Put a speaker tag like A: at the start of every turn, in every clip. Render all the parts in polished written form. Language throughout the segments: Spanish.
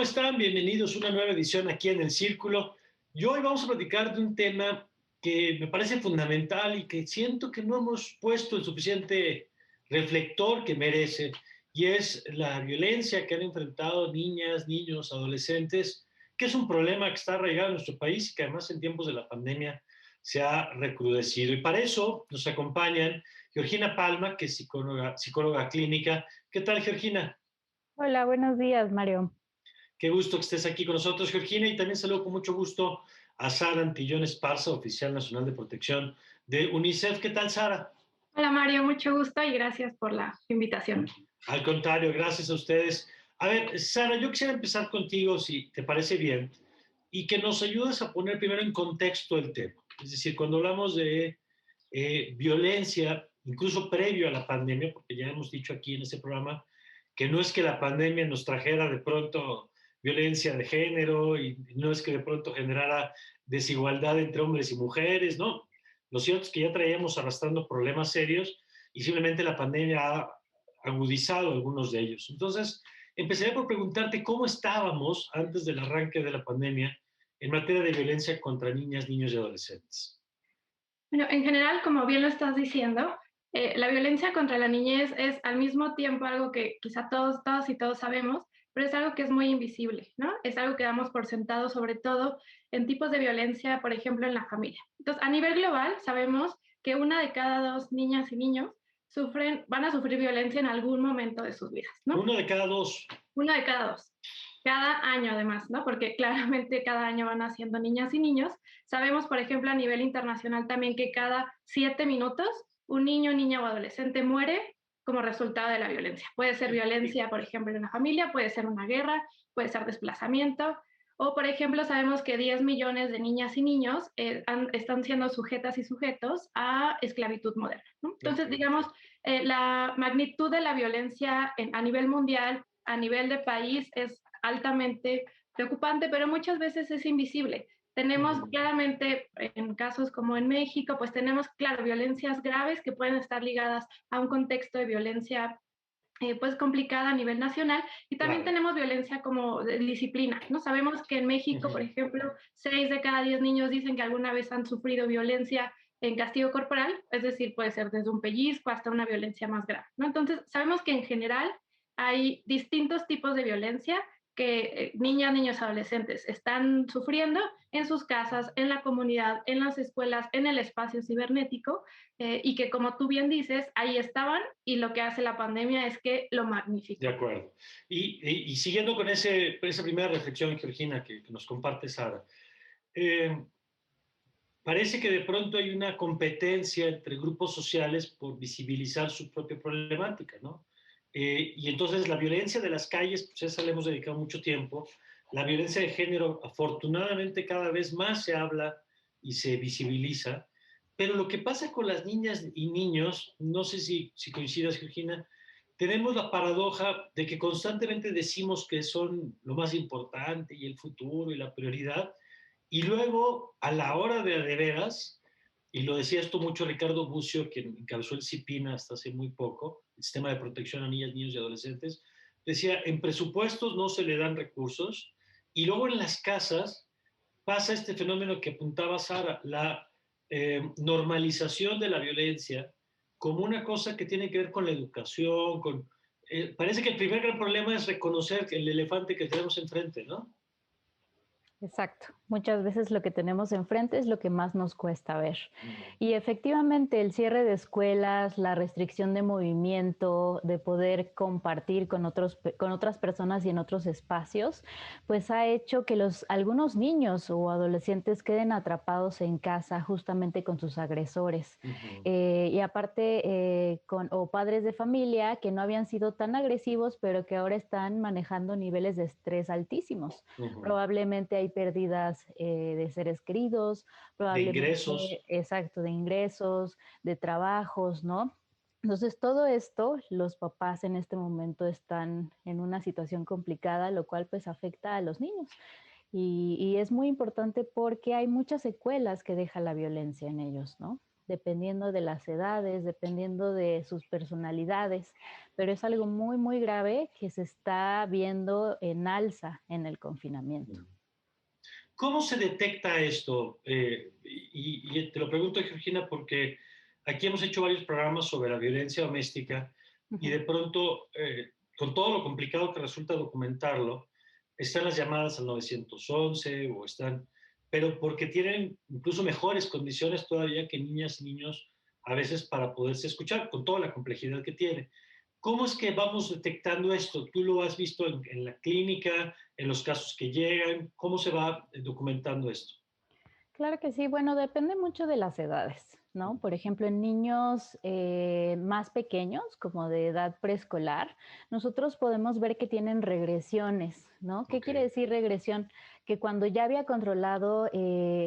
A: están? Bienvenidos a una nueva edición aquí en El Círculo. Y hoy vamos a platicar de un tema que me parece fundamental y que siento que no hemos puesto el suficiente reflector que merece, y es la violencia que han enfrentado niñas, niños, adolescentes, que es un problema que está arraigado en nuestro país y que además en tiempos de la pandemia se ha recrudecido. Y para eso nos acompañan Georgina Palma, que es psicóloga clínica. ¿Qué tal, Georgina?
B: Hola, buenos días, Mario.
A: Qué gusto que estés aquí con nosotros, Georgina, y también saludo con mucho gusto a Sara Antillón Esparza, oficial nacional de protección de UNICEF. ¿Qué tal, Sara?
C: Hola Mario, mucho gusto y gracias por la invitación.
A: Al contrario, gracias a ustedes. A ver, Sara, yo quisiera empezar contigo, si te parece bien, y que nos ayudes a poner primero en contexto el tema. Es decir, cuando hablamos de violencia, incluso previo a la pandemia, porque ya hemos dicho aquí en este programa que no es que la pandemia nos trajera de pronto violencia de género y no es que de pronto generara desigualdad entre hombres y mujeres, no. Lo cierto es que ya traíamos arrastrando problemas serios y simplemente la pandemia ha agudizado algunos de ellos. Entonces, empezaré por preguntarte cómo estábamos antes del arranque de la pandemia en materia de violencia contra niñas, niños y adolescentes.
C: Bueno, en general, como bien lo estás diciendo, la violencia contra la niñez es al mismo tiempo algo que quizá todos y todos sabemos, pero es algo que es muy invisible, ¿no? Es algo que damos por sentado, sobre todo en tipos de violencia, por ejemplo, en la familia. Entonces, a nivel global, sabemos que una de cada dos niñas y niños van a sufrir violencia en algún momento de sus vidas, ¿no?
A: Uno de cada dos.
C: Uno de cada dos. Cada año además, ¿no? Porque claramente cada año van naciendo niñas y niños. Sabemos, por ejemplo, a nivel internacional también que cada 7 minutos un niño, niña o adolescente muere como resultado de la violencia. Puede ser violencia, por ejemplo, en una familia, puede ser una guerra, puede ser desplazamiento, o por ejemplo, sabemos que 10 millones de niñas y niños están siendo sujetas y sujetos a esclavitud moderna, ¿no? Entonces, digamos, la magnitud de la violencia a nivel mundial, a nivel de país, es altamente preocupante, pero muchas veces es invisible. Tenemos claramente, en casos como en México, pues tenemos, claro, violencias graves que pueden estar ligadas a un contexto de violencia pues complicada a nivel nacional, y también
A: Claro.
C: tenemos violencia como de disciplina, ¿no? Sabemos que en México, por ejemplo, 6 de cada 10 niños dicen que alguna vez han sufrido violencia en castigo corporal, es decir, puede ser desde un pellizco hasta una violencia más grave, ¿no? Entonces, sabemos que en general hay distintos tipos de violencia que niñas, niños, adolescentes están sufriendo en sus casas, en la comunidad, en las escuelas, en el espacio cibernético, y que como tú bien dices, ahí estaban, y lo que hace la pandemia es que lo
A: De
C: magnificó.
A: acuerdo. Y siguiendo con esa primera reflexión, Georgina, que nos comparte Sara, eh, parece que de pronto hay una competencia entre grupos sociales por visibilizar su propia problemática, ¿no? Y entonces la violencia de las calles, pues esa le hemos dedicado mucho tiempo. La violencia de género, afortunadamente, cada vez más se habla y se visibiliza. Pero lo que pasa con las niñas y niños, no sé si coincidas, Georgina, tenemos la paradoja de que constantemente decimos que son lo más importante y el futuro y la prioridad, y luego, a la hora de veras, y lo decía esto mucho Ricardo Bucio, quien encabezó el CIPINA hasta hace muy poco, el Sistema de Protección a Niñas, Niños y Adolescentes, decía, en presupuestos no se le dan recursos, y luego en las casas pasa este fenómeno que apuntaba Sara, la normalización de la violencia como una cosa que tiene que ver con la educación, parece que el primer gran problema es reconocer el elefante que tenemos enfrente, ¿no?
B: Exacto. Muchas veces lo que tenemos enfrente es lo que más nos cuesta ver.
A: Uh-huh.
B: Y efectivamente el cierre de escuelas, la restricción de movimiento, de poder compartir con otras personas y en otros espacios, pues ha hecho que algunos niños o adolescentes queden atrapados en casa justamente con sus agresores.
A: Uh-huh.
B: Y aparte, o padres de familia que no habían sido tan agresivos, pero que ahora están manejando niveles de estrés altísimos.
A: Uh-huh.
B: Probablemente hay pérdidas de seres queridos,
A: De
B: probablemente,
A: ingresos.
B: exacto, de ingresos, de trabajos, ¿no? Entonces, todo esto, los papás en este momento están en una situación complicada, lo cual pues afecta a los niños. Y es muy importante porque hay muchas secuelas que deja la violencia en ellos, ¿no? dependiendo de las edades, dependiendo de sus personalidades, pero es algo muy, muy grave que se está viendo en alza en el confinamiento.
A: ¿Cómo se detecta esto? Y te lo pregunto, Georgina, porque aquí hemos hecho varios programas sobre la violencia doméstica y de pronto, con todo lo complicado que resulta documentarlo, están las llamadas al 911 o están, pero porque tienen incluso mejores condiciones todavía que niñas y niños a veces para poderse escuchar, con toda la complejidad que tiene. ¿Cómo es que vamos detectando esto? ¿Tú lo has visto en la clínica, en los casos que llegan? ¿Cómo se va documentando esto?
B: Claro que sí, bueno, depende mucho de las edades, ¿no? Por ejemplo, en niños más pequeños, como de edad preescolar, nosotros podemos ver que tienen regresiones, ¿no? ¿Qué
A: Ok.
B: quiere decir regresión? Que cuando ya había controlado,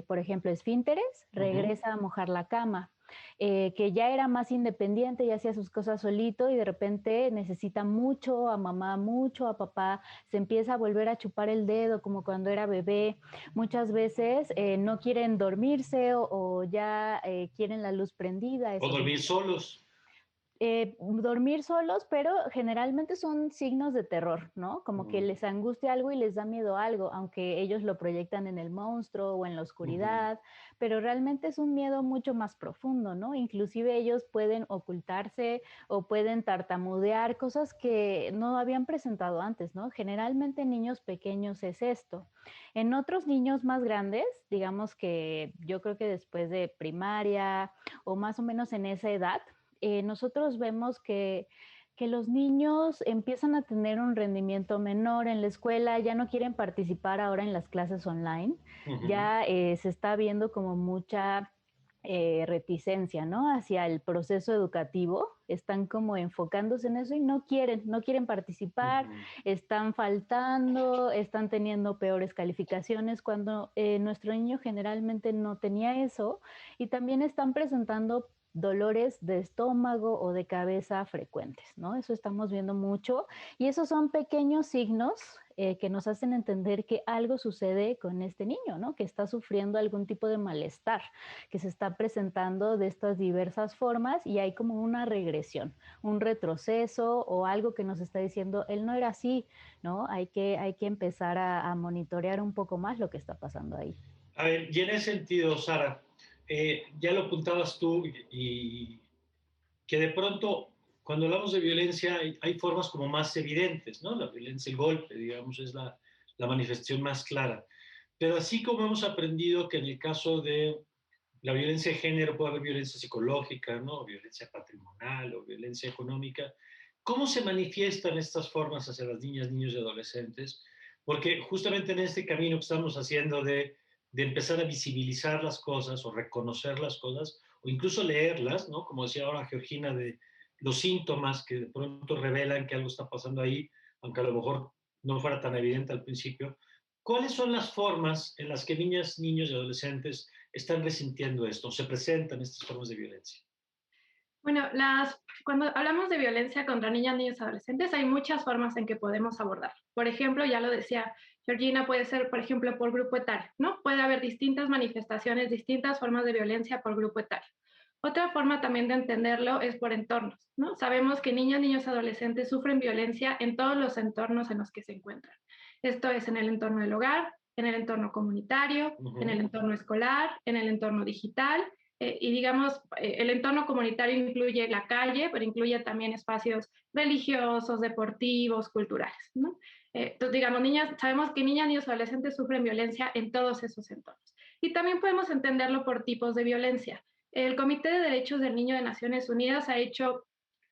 B: por ejemplo, esfínteres,
A: Ujú.
B: regresa a mojar la cama. Que ya era más independiente y hacía sus cosas solito y de repente necesita mucho a mamá, mucho a papá, se empieza a volver a chupar el dedo como cuando era bebé. Muchas veces no quieren dormirse o ya quieren la luz prendida,
A: O
B: eso es
A: dormir solos.
B: dormir solos, pero generalmente son signos de terror, ¿no? Como que
A: Mm.
B: les angustia algo y les da miedo algo, aunque ellos lo proyectan en el monstruo o en la
A: Ujú.
B: oscuridad, pero realmente es un miedo mucho más profundo, ¿no? Inclusive ellos pueden ocultarse o pueden tartamudear cosas que no habían presentado antes, ¿no? Generalmente en niños pequeños es esto. En otros niños más grandes, digamos que yo creo que después de primaria o más o menos en esa edad, nosotros vemos que los niños empiezan a tener un rendimiento menor en la escuela, ya no quieren participar ahora en las clases online,
A: Ujú.
B: ya se está viendo como mucha reticencia, ¿no? Hacia el proceso educativo, están como enfocándose en eso y no quieren participar,
A: Ujú.
B: están faltando, están teniendo peores calificaciones cuando nuestro niño generalmente no tenía eso y también están presentando dolores de estómago o de cabeza frecuentes, ¿no? Eso estamos viendo mucho y esos son pequeños signos que nos hacen entender que algo sucede con este niño, ¿no? Que está sufriendo algún tipo de malestar, que se está presentando de estas diversas formas y hay como una regresión, un retroceso o algo que nos está diciendo, él no era así, ¿no? Hay que empezar a monitorear un poco más lo que está pasando ahí.
A: A ver, y en ese sentido, Sara, ya lo apuntabas tú y que de pronto, cuando hablamos de violencia, hay formas como más evidentes, ¿no? La violencia, el golpe, digamos, es la manifestación más clara. Pero así como hemos aprendido que en el caso de la violencia de género puede haber violencia psicológica, ¿no? Violencia patrimonial o violencia económica, ¿cómo se manifiestan estas formas hacia las niñas, niños y adolescentes? Porque justamente en este camino que estamos haciendo de empezar a visibilizar las cosas o reconocer las cosas o incluso leerlas, ¿no? Como decía ahora Georgina, de los síntomas que de pronto revelan que algo está pasando ahí, aunque a lo mejor no fuera tan evidente al principio. ¿Cuáles son las formas en las que niñas, niños y adolescentes están resintiendo esto, se presentan estas formas de violencia?
C: Bueno, cuando hablamos de violencia contra niñas, niños y adolescentes, hay muchas formas en que podemos abordar. Por ejemplo, ya lo decía Georgina, puede ser, por ejemplo, por grupo etario, ¿no? Puede haber distintas manifestaciones, distintas formas de violencia por grupo etario. Otra forma también de entenderlo es por entornos, ¿no? Sabemos que niñas, niños y adolescentes sufren violencia en todos los entornos en los que se encuentran. Esto es en el entorno del hogar, en el entorno comunitario, en el
A: Ujú.
C: entorno escolar, en el entorno digital y digamos, el entorno comunitario incluye la calle, pero incluye también espacios religiosos, deportivos, culturales, ¿no? Entonces, digamos, sabemos que niñas, niños y adolescentes sufren violencia en todos esos entornos. Y también podemos entenderlo por tipos de violencia. El Comité de Derechos del Niño de Naciones Unidas ha hecho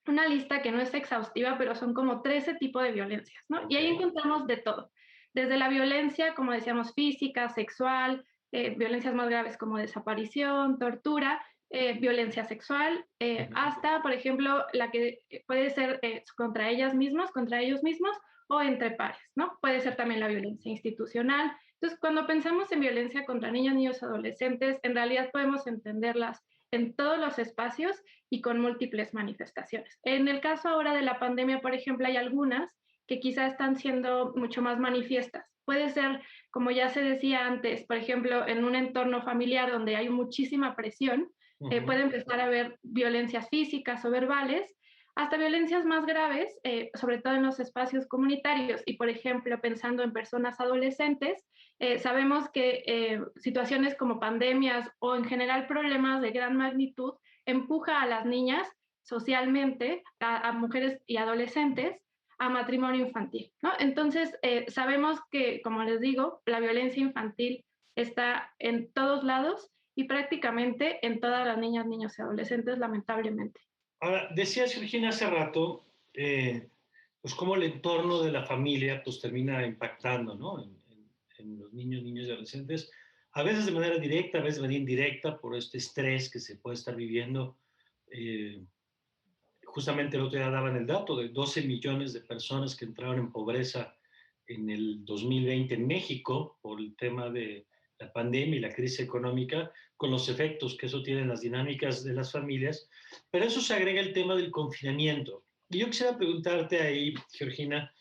C: una lista que no es exhaustiva, pero son como 13 tipos de violencias, ¿no? Y
A: Ok.
C: ahí encontramos de todo, desde la violencia, como decíamos, física, sexual, violencias más graves como desaparición, tortura, violencia sexual,
A: Ujú.
C: hasta, por ejemplo, la que puede ser contra ellas mismas, contra ellos mismos o entre pares, ¿no? Puede ser también la violencia institucional. Entonces, cuando pensamos en violencia contra niñas, niños, adolescentes, en realidad podemos entenderlas en todos los espacios y con múltiples manifestaciones. En el caso ahora de la pandemia, por ejemplo, hay algunas que quizá están siendo mucho más manifiestas. Puede ser, como ya se decía antes, por ejemplo, en un entorno familiar donde hay muchísima presión, Puede empezar a haber violencias físicas o verbales, hasta violencias más graves, sobre todo en los espacios comunitarios. Y, por ejemplo, pensando en personas adolescentes, sabemos que situaciones como pandemias o en general problemas de gran magnitud empuja a las niñas socialmente, a mujeres y adolescentes, a matrimonio infantil, ¿no? Entonces, sabemos que, como les digo, la violencia infantil está en todos lados y prácticamente en todas las niñas, niños y adolescentes, lamentablemente.
A: Ahora, decías, Georgina, hace rato, pues cómo el entorno de la familia pues termina impactando, ¿no? En los niños, niñas y adolescentes, a veces de manera directa, a veces de manera indirecta, por este estrés que se puede estar viviendo. Eh, Justamente el otro día daban el dato de 12 millones de personas que entraron en pobreza en el 2020 en México por el tema de la pandemia y la crisis económica, con los efectos que eso tiene en las dinámicas de las familias. Pero a eso se agrega el tema del confinamiento. Y yo quisiera preguntarte ahí, Georgina,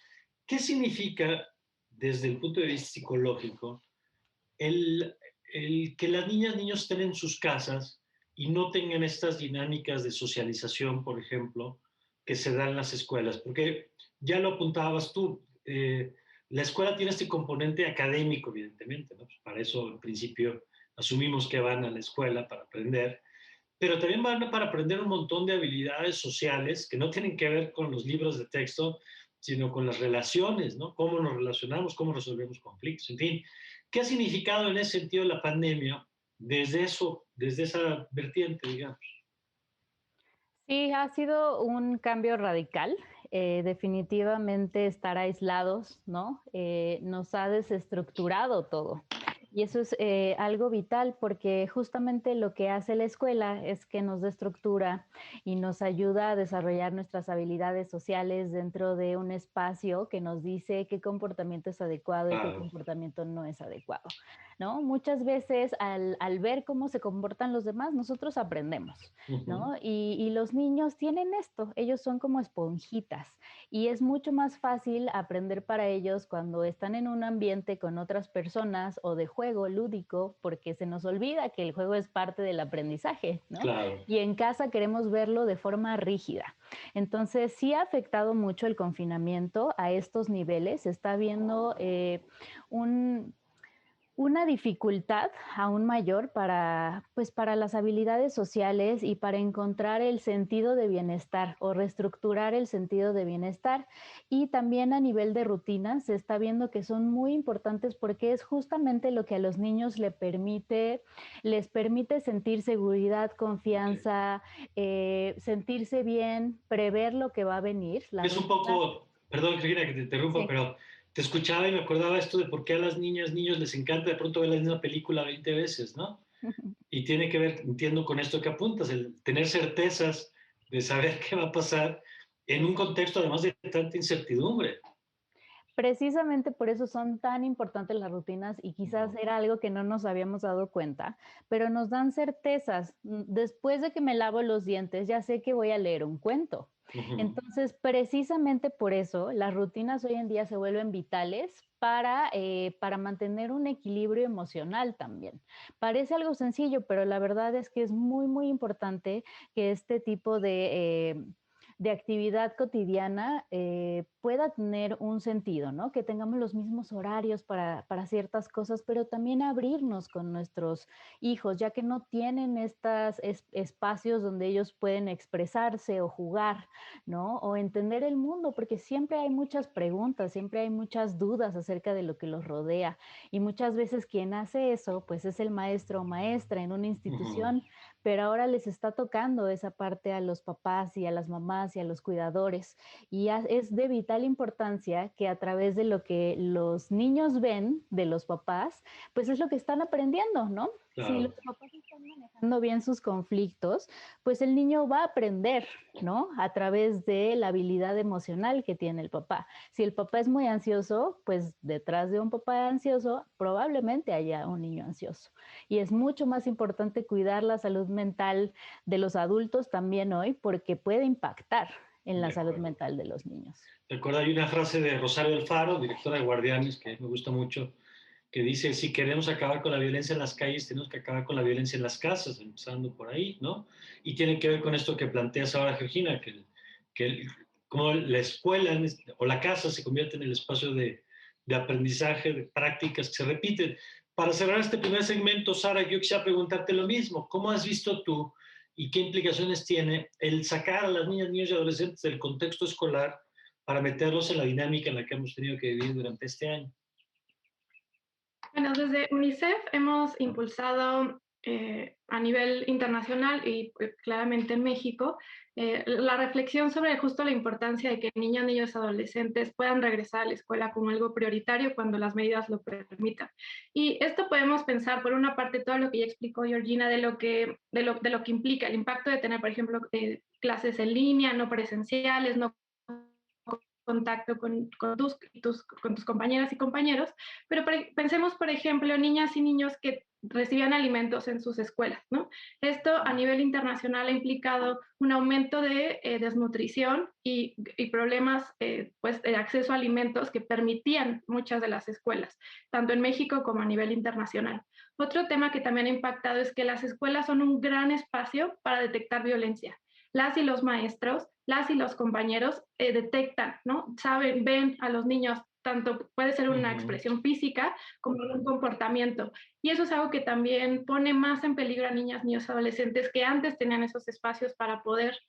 A: ¿qué significa desde el punto de vista psicológico el, el que las niñas, niños estén en sus casas y no tengan estas dinámicas de socialización, por ejemplo, que se dan en las escuelas? Porque ya lo apuntabas tú, la escuela tiene este componente académico, evidentemente, ¿no? Pues para eso, en principio, asumimos que van a la escuela para aprender, pero también van para aprender un montón de habilidades sociales que no tienen que ver con los libros de texto, sino con las relaciones, ¿no? Cómo nos relacionamos, cómo resolvemos conflictos, en fin. ¿Qué ha significado en ese sentido la pandemia desde eso, desde esa vertiente, digamos?
B: Sí, ha sido un cambio radical. Definitivamente estar aislados, ¿no? Nos ha desestructurado todo. Y eso es algo vital porque justamente lo que hace la escuela es que nos destructura y nos ayuda a desarrollar nuestras habilidades sociales dentro de un espacio que nos dice qué comportamiento es adecuado y qué
A: Claro.
B: comportamiento no es adecuado, ¿no? Muchas veces al ver cómo se comportan los demás, nosotros aprendemos,
A: Uh-huh.
B: ¿no? Y los niños tienen esto, ellos son como esponjitas y es mucho más fácil aprender para ellos cuando están en un ambiente con otras personas o de juego lúdico, porque se nos olvida que el juego es parte del aprendizaje, ¿no?
A: Claro.
B: Y en casa queremos verlo de forma rígida. Entonces, sí ha afectado mucho el confinamiento a estos niveles. Se está viendo un una dificultad aún mayor para, pues, para las habilidades sociales y para encontrar el sentido de bienestar o reestructurar el sentido de bienestar. Y también a nivel de rutinas se está viendo que son muy importantes porque es justamente lo que a los niños les permite sentir seguridad,
A: Okay.
B: confianza, sentirse bien, prever lo que va a venir. La
A: Es un
B: rutina,
A: poco, perdón, Cristina, que te interrumpa,
B: sí.
A: pero te escuchaba y me acordaba esto de por qué a las niñas, niños les encanta de pronto ver la misma película 20 veces, ¿no? Y tiene que ver, entiendo, con esto que apuntas, el tener certezas de saber qué va a pasar en un
B: Exacto.
A: contexto además de tanta incertidumbre.
B: Precisamente por eso son tan importantes las rutinas y quizás
A: Uh-huh.
B: era algo que no nos habíamos dado cuenta, pero nos dan certezas. Después de que me lavo los dientes, ya sé que voy a leer un cuento.
A: Uh-huh.
B: Entonces, precisamente por eso las rutinas hoy en día se vuelven vitales para mantener un equilibrio emocional también. Parece algo sencillo, pero la verdad es que es muy, muy importante que este tipo de actividad cotidiana pueda tener un sentido, ¿no? Que tengamos los mismos horarios para ciertas cosas, pero también abrirnos con nuestros hijos, ya que no tienen estos espacios donde ellos pueden expresarse o jugar, ¿no? O entender el mundo, porque siempre hay muchas preguntas, siempre hay muchas dudas acerca de lo que los rodea. Y muchas veces quien hace eso, pues es el maestro o maestra en una
A: Uh-huh.
B: institución, pero ahora les está tocando esa parte a los papás y a las mamás y a los cuidadores. Y es de vital importancia que a través de lo que los niños ven de los papás, pues es lo que están aprendiendo, ¿no? Si los
A: Claro.
B: papás están manejando bien sus conflictos, pues el niño va a aprender, ¿no? A través de la habilidad emocional que tiene el papá. Si el papá es muy ansioso, pues detrás de un papá ansioso probablemente haya un niño ansioso. Y es mucho más importante cuidar la salud mental de los adultos también hoy porque puede impactar en
A: De
B: la salud
A: acuerdo.
B: mental de los niños.
A: Recuerdo, hay una frase de Rosario Alfaro, directora de Guardianes, que me gusta mucho, que dice, si queremos acabar con la violencia en las calles, tenemos que acabar con la violencia en las casas, empezando por ahí, ¿no? Y tiene que ver con esto que planteas ahora, Georgina, como la escuela o la casa se convierte en el espacio de aprendizaje, de prácticas que se repiten. Para cerrar este primer segmento, Sara, yo quisiera preguntarte lo mismo. ¿Cómo has visto tú y qué implicaciones tiene el sacar a las niñas, niños y adolescentes del contexto escolar para meterlos en la dinámica en la que hemos tenido que vivir durante este año?
C: Bueno, desde UNICEF hemos impulsado a nivel internacional y claramente en México la reflexión sobre justo la importancia de que niñas, niños y adolescentes puedan regresar a la escuela como algo prioritario cuando las medidas lo permitan. Y esto podemos pensar, por una parte, todo lo que ya explicó Georgina de lo que implica el impacto de tener, por ejemplo, clases en línea, no presenciales, no contacto con tus compañeras y compañeros, pero pensemos, por ejemplo, niñas y niños que recibían alimentos en sus escuelas, ¿no? Esto a nivel internacional ha implicado un aumento de desnutrición y problemas pues, de acceso a alimentos que permitían muchas de las escuelas, tanto en México como a nivel internacional. Otro tema que también ha impactado es que las escuelas son un gran espacio para detectar violencia. Las y los maestros, las y los compañeros detectan, ¿no? Saben, ven a los niños, tanto puede ser una expresión física como un comportamiento. Y eso es algo que también pone más en peligro a niñas, niños, adolescentes que antes tenían esos espacios para poder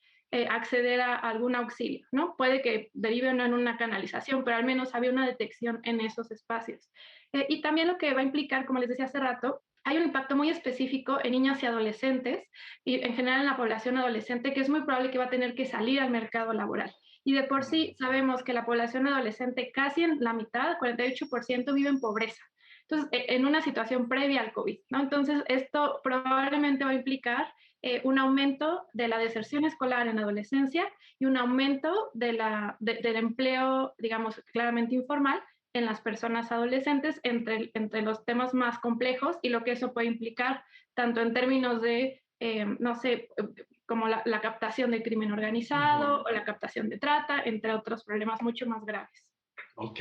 C: acceder a algún auxilio, ¿no? Puede que derive no en una canalización, pero al menos había una detección en esos espacios. Y también lo que va a implicar, como les decía hace rato, hay un impacto muy específico en niñas y adolescentes y en general en la población adolescente que es muy probable que va a tener que salir al mercado laboral. Y de por sí sabemos que la población adolescente, casi en la mitad, 48%, vive en pobreza. Entonces, en una situación previa al COVID, ¿no? Entonces, esto probablemente va a implicar un aumento de la deserción escolar en adolescencia y un aumento del empleo, digamos, claramente informal en las personas adolescentes entre los temas más complejos y lo que eso puede implicar, tanto en términos de, no sé, como la captación de crimen organizado o la captación de trata, entre otros problemas mucho más graves.
A: Ok.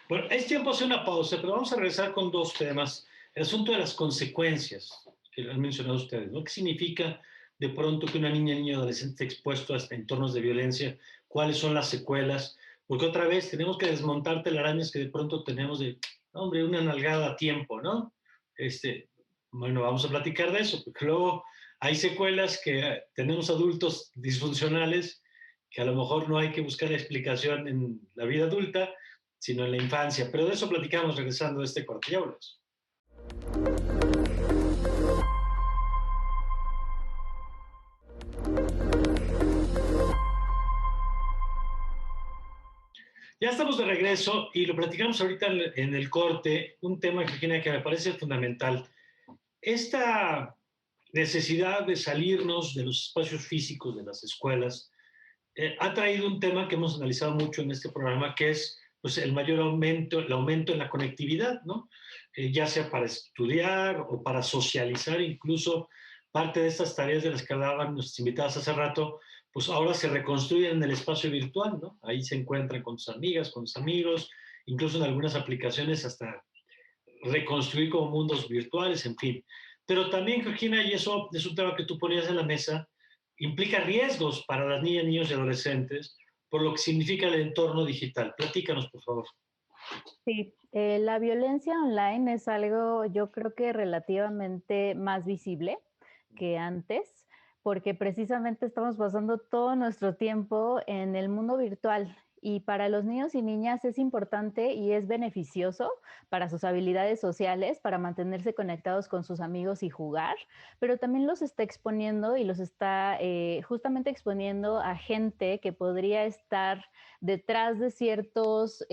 A: Bueno, es tiempo de hacer una pausa, pero vamos a regresar con dos temas. El asunto de las consecuencias que han mencionado ustedes, ¿no? ¿Qué significa de pronto que una niña, niño, adolescente esté expuesto a entornos de violencia? ¿Cuáles son las secuelas? Porque otra vez tenemos que desmontar telarañas que de pronto tenemos de, hombre, una nalgada a tiempo, ¿no? Bueno, vamos a platicar de eso, porque luego hay secuelas que tenemos adultos disfuncionales que a lo mejor no hay que buscar explicación en la vida adulta, sino en la infancia. Pero de eso platicamos regresando a este corte. Ya volvemos. Ya estamos de regreso y lo platicamos ahorita en el corte, un tema, Virginia, que me parece fundamental. Esta necesidad de salirnos de los espacios físicos de las escuelas ha traído un tema que hemos analizado mucho en este programa, que es pues, el mayor aumento, el aumento en la conectividad, ¿no? Ya sea para estudiar o para socializar, incluso parte de estas tareas de las que hablaban nuestras invitadas hace rato, pues ahora se reconstruyen en el espacio virtual, ¿no? Ahí se encuentran con sus amigas, con sus amigos, incluso en algunas aplicaciones hasta reconstruir como mundos virtuales, en fin. Pero también, Georgina, y eso es un tema que tú ponías en la mesa, implica riesgos para las niñas, niños y adolescentes por lo que significa el entorno digital. Platícanos, por favor.
B: Sí, la violencia online es algo, yo creo que relativamente más visible que antes, porque precisamente estamos pasando todo nuestro tiempo en el mundo virtual y para los niños y niñas es importante y es beneficioso para sus habilidades sociales, para mantenerse conectados con sus amigos y jugar, pero también los está exponiendo y los está justamente exponiendo a gente que podría estar detrás de ciertos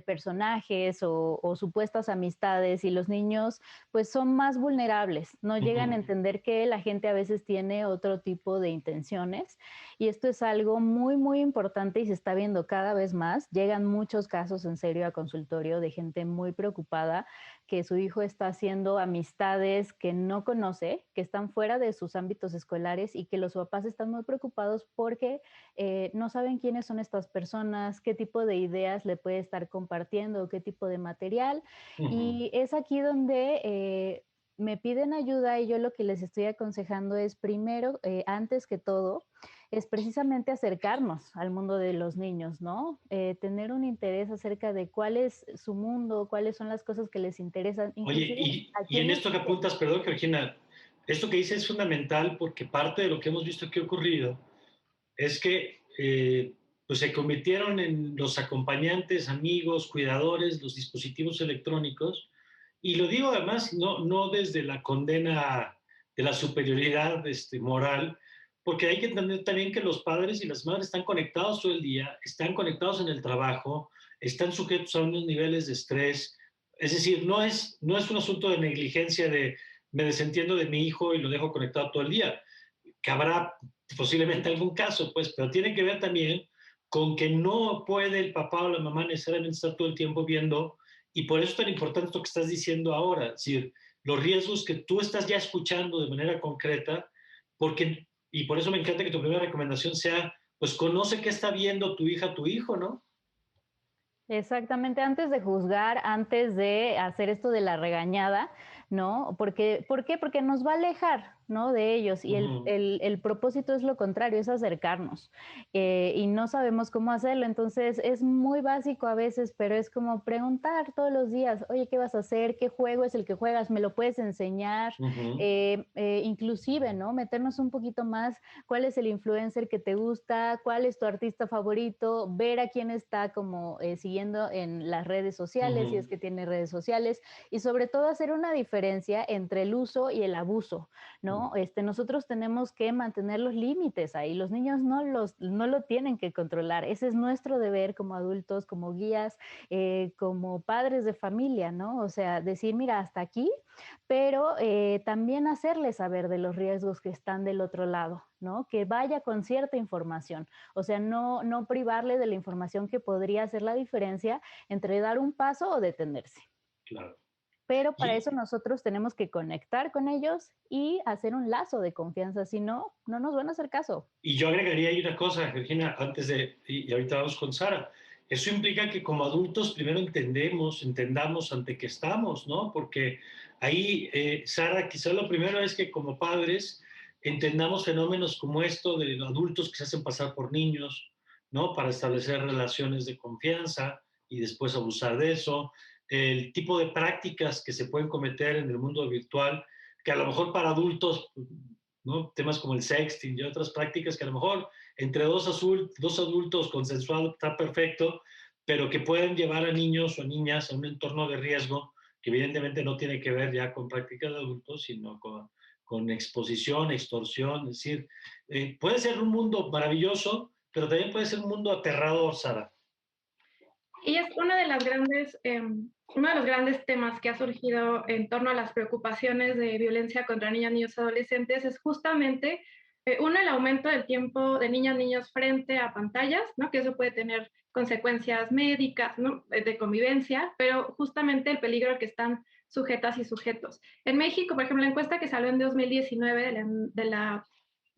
B: personajes o supuestas amistades y los niños pues son más vulnerables, no llegan a entender que la gente a veces tiene otro tipo de intenciones y esto es algo muy muy importante y se está viendo cada vez más. Llegan muchos casos en serio a consultorio de gente muy preocupada que su hijo está haciendo amistades que no conoce, que están fuera de sus ámbitos escolares y que los papás están muy preocupados porque no saben quiénes son estas personas, qué tipo de ideas le puede estar estar compartiendo, qué tipo de material.
A: Ujú.
B: Y es aquí donde me piden ayuda y yo lo que les estoy aconsejando es primero, antes que todo, es precisamente acercarnos al mundo de los niños, ¿no? Tener un interés acerca de cuál es su mundo, cuáles son las cosas que les interesan,
A: Oye,
B: inclusive a
A: y en
B: quienes...
A: esto que apuntas, perdón, Georgina, esto que dices es fundamental porque parte de lo que hemos visto que ha ocurrido es que pues se convirtieron en los acompañantes, amigos, cuidadores, los dispositivos electrónicos. Y lo digo además no desde la condena de la superioridad moral, porque hay que entender también que los padres y las madres están conectados todo el día, están conectados en el trabajo, están sujetos a unos niveles de estrés. Es decir, no es un asunto de negligencia de me desentiendo de mi hijo y lo dejo conectado todo el día, que habrá posiblemente algún caso, pues, pero tiene que ver también con que no puede el papá o la mamá necesariamente estar todo el tiempo viendo, y por eso es tan importante esto que estás diciendo ahora, es decir, los riesgos que tú estás ya escuchando de manera concreta, porque, y por eso me encanta que tu primera recomendación sea, pues conoce qué está viendo tu hija, tu hijo, ¿no?
B: Exactamente, antes de juzgar, antes de hacer esto de la regañada, ¿no? Porque, ¿por qué? Porque nos va a alejar, ¿no? De ellos. Y
A: Uh -huh.
B: el propósito es lo contrario, es acercarnos. Y no sabemos cómo hacerlo. Entonces, es muy básico a veces, pero es como preguntar todos los días, oye, ¿qué vas a hacer? ¿Qué juego es el que juegas? ¿Me lo puedes enseñar?
A: Uh -huh.
B: Inclusive, ¿no? Meternos un poquito más, ¿cuál es el influencer que te gusta? ¿Cuál es tu artista favorito? Ver a quién está como siguiendo en las redes
A: Uh
B: sociales, si es
A: -huh.
B: que tiene redes sociales, y sobre todo hacer una diferencia entre el uso y el abuso, ¿no? Nosotros tenemos que mantener los límites ahí, los niños no lo tienen que controlar, ese es nuestro deber como adultos, como guías, como padres de familia, ¿no? O sea, decir, mira, hasta aquí, pero también hacerles saber de los riesgos que están del otro lado, ¿no? Que vaya con cierta información, o sea, no privarle de la información que podría hacer la diferencia entre dar un paso o detenerse.
A: Claro.
B: Pero para eso
A: Y,
B: nosotros tenemos que conectar con ellos y hacer un lazo de confianza, si no, no nos van a hacer caso.
A: Y yo agregaría ahí una cosa, Georgina, y ahorita vamos con Sara. Eso implica que como adultos primero entendamos ante qué estamos, ¿no? Porque ahí, Sara, quizá lo primero es que como padres entendamos fenómenos como esto de los adultos que se hacen pasar por niños, ¿no? Para establecer relaciones de confianza y después abusar de eso. El tipo de prácticas que se pueden cometer en el mundo virtual, que a lo mejor para adultos, ¿no? Temas como el sexting y otras prácticas que a lo mejor entre dos adultos consensuados está perfecto, pero que pueden llevar a niños o niñas a un entorno de riesgo que evidentemente no tiene que ver ya con prácticas de adultos, sino con exposición, extorsión, es decir, puede ser un mundo maravilloso, pero también puede ser un mundo aterrador, Sara.
C: Y es una de las grandes, uno de los grandes temas que ha surgido en torno a las preocupaciones de violencia contra niñas, niños y adolescentes es justamente, uno, el aumento del tiempo de niñas, niños frente a pantallas, ¿no? Que eso puede tener consecuencias médicas, ¿no? De convivencia, pero justamente el peligro al que están sujetas y sujetos. En México, por ejemplo, la encuesta que salió en 2019 de la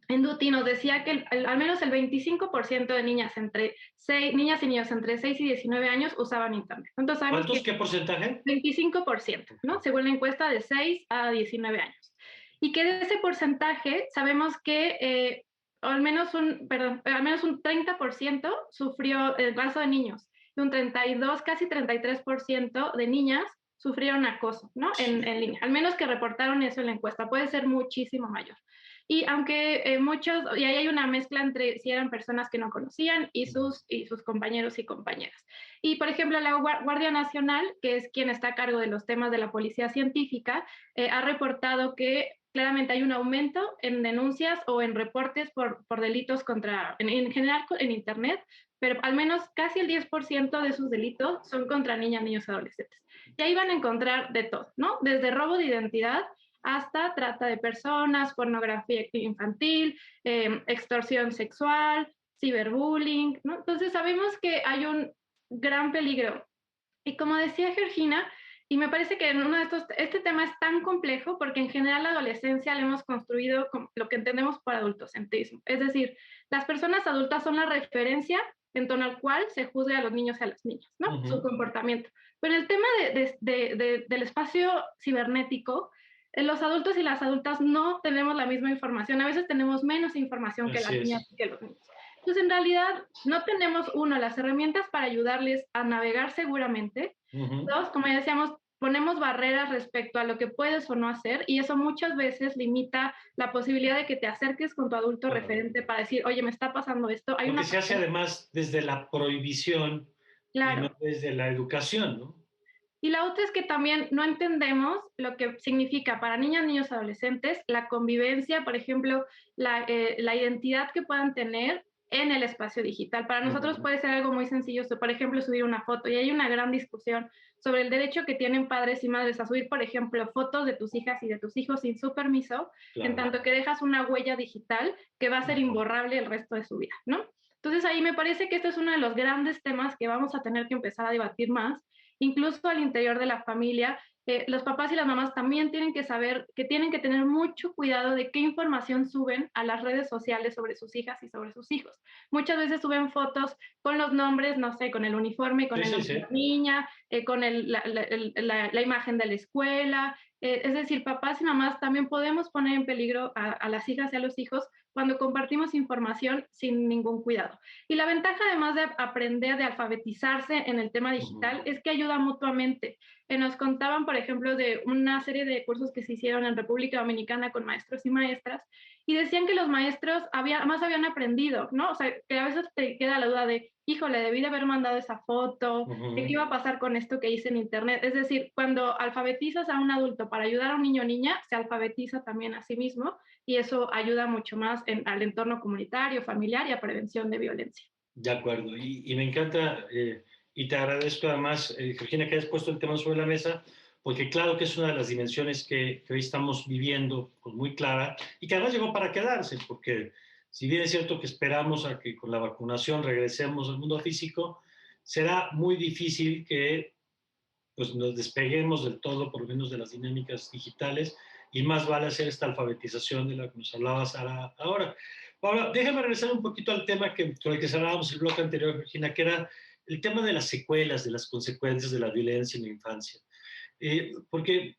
C: Duty nos decía que al menos el 25% de niñas y niños entre 6 y 19 años usaban Internet. Entonces sabemos
A: ¿Cuántos?
C: que
A: ¿Qué porcentaje?
C: 25%, ¿no? Según la encuesta de 6 a 19 años. Y que de ese porcentaje sabemos que al menos un 30% sufrió el caso de niños y un 32, casi 33% de niñas sufrieron acoso, ¿no? En línea. Al menos que reportaron eso en la encuesta. Puede ser muchísimo mayor. Y aunque y ahí hay una mezcla entre si eran personas que no conocían y sus compañeros y compañeras. Y, por ejemplo, la Guardia Nacional, que es quien está a cargo de los temas de la policía científica, ha reportado que claramente hay un aumento en denuncias o en reportes por delitos en general en Internet, pero al menos casi el 10% de esos delitos son contra niñas, niños y adolescentes. Y ahí van a encontrar de todo, ¿no? Desde robo de identidad hasta trata de personas, pornografía infantil, extorsión sexual, ciberbullying, ¿no? Entonces sabemos que hay un gran peligro. Y como decía Georgina, y me parece que este tema es tan complejo porque en general la adolescencia la hemos construido con lo que entendemos por adultocentrismo. Es decir, las personas adultas son la referencia en torno al cual se juzga a los niños y a las niñas, ¿no? Su
A: Ujú.
C: comportamiento. Pero el tema del espacio cibernético, los adultos y las adultas no tenemos la misma información, a veces tenemos menos información que
A: Así
C: las niñas
A: es.
C: y que los niños. Entonces, en realidad, no tenemos, uno, las herramientas para ayudarles a navegar seguramente.
A: Ujú.
C: Dos, como ya decíamos, ponemos barreras respecto a lo que puedes o no hacer y eso muchas veces limita la posibilidad de que te acerques con tu adulto
A: Claro.
C: referente para decir, oye, me está pasando esto, hay
A: Porque
C: una
A: se hace
C: barrera,
A: además desde la prohibición y no
C: claro.
A: desde la educación, ¿no?
C: Y la otra es que también no entendemos lo que significa para niñas, niños, adolescentes la convivencia, por ejemplo, la identidad que puedan tener en el espacio digital. Para nosotros
A: Ujú.
C: puede ser algo muy sencillo, por ejemplo, subir una foto. Y hay una gran discusión sobre el derecho que tienen padres y madres a subir, por ejemplo, fotos de tus hijas y de tus hijos sin su permiso, en
A: Claro.
C: tanto que dejas una huella digital que va a ser
A: Ujú.
C: imborrable el resto de su vida, ¿no? Entonces ahí me parece que este es uno de los grandes temas que vamos a tener que empezar a debatir más incluso al interior de la familia. Los papás y las mamás también tienen que saber que tienen que tener mucho cuidado de qué información suben a las redes sociales sobre sus hijas y sobre sus hijos. Muchas veces suben fotos con los nombres, no sé, con el uniforme, con
A: Sí,
C: el
A: sí,
C: nombre de
A: sí.
C: la niña, con la imagen de la escuela. Es decir, papás y mamás también podemos poner en peligro a las hijas y a los hijos cuando compartimos información sin ningún cuidado. Y la ventaja, además de aprender, de alfabetizarse en el tema
A: Ujú.
C: digital, es que ayuda mutuamente. Nos contaban, por ejemplo, de una serie de cursos que se hicieron en República Dominicana con maestros y maestras, y decían que los maestros más habían aprendido, ¿no? O sea, que a veces te queda la duda de, híjole, debí de haber mandado esa foto, ¿qué
A: Ujú.
C: iba a pasar con esto que hice en Internet? Es decir, cuando alfabetizas a un adulto para ayudar a un niño o niña, se alfabetiza también a sí mismo y eso ayuda mucho más al entorno comunitario, familiar y a prevención de violencia.
A: De acuerdo. Y me encanta, y te agradezco además, Georgina, que hayas puesto el tema sobre la mesa, porque claro que es una de las dimensiones que hoy estamos viviendo pues, muy clara y que además llegó para quedarse, porque si bien es cierto que esperamos a que con la vacunación regresemos al mundo físico, será muy difícil que pues, nos despeguemos del todo, por lo menos de las dinámicas digitales, y más vale hacer esta alfabetización de la que nos hablaba Sara ahora. Ahora, déjame regresar un poquito al tema con el que cerrábamos el bloque anterior, Regina, que era el tema de las secuelas, de las consecuencias de la violencia en la infancia. Porque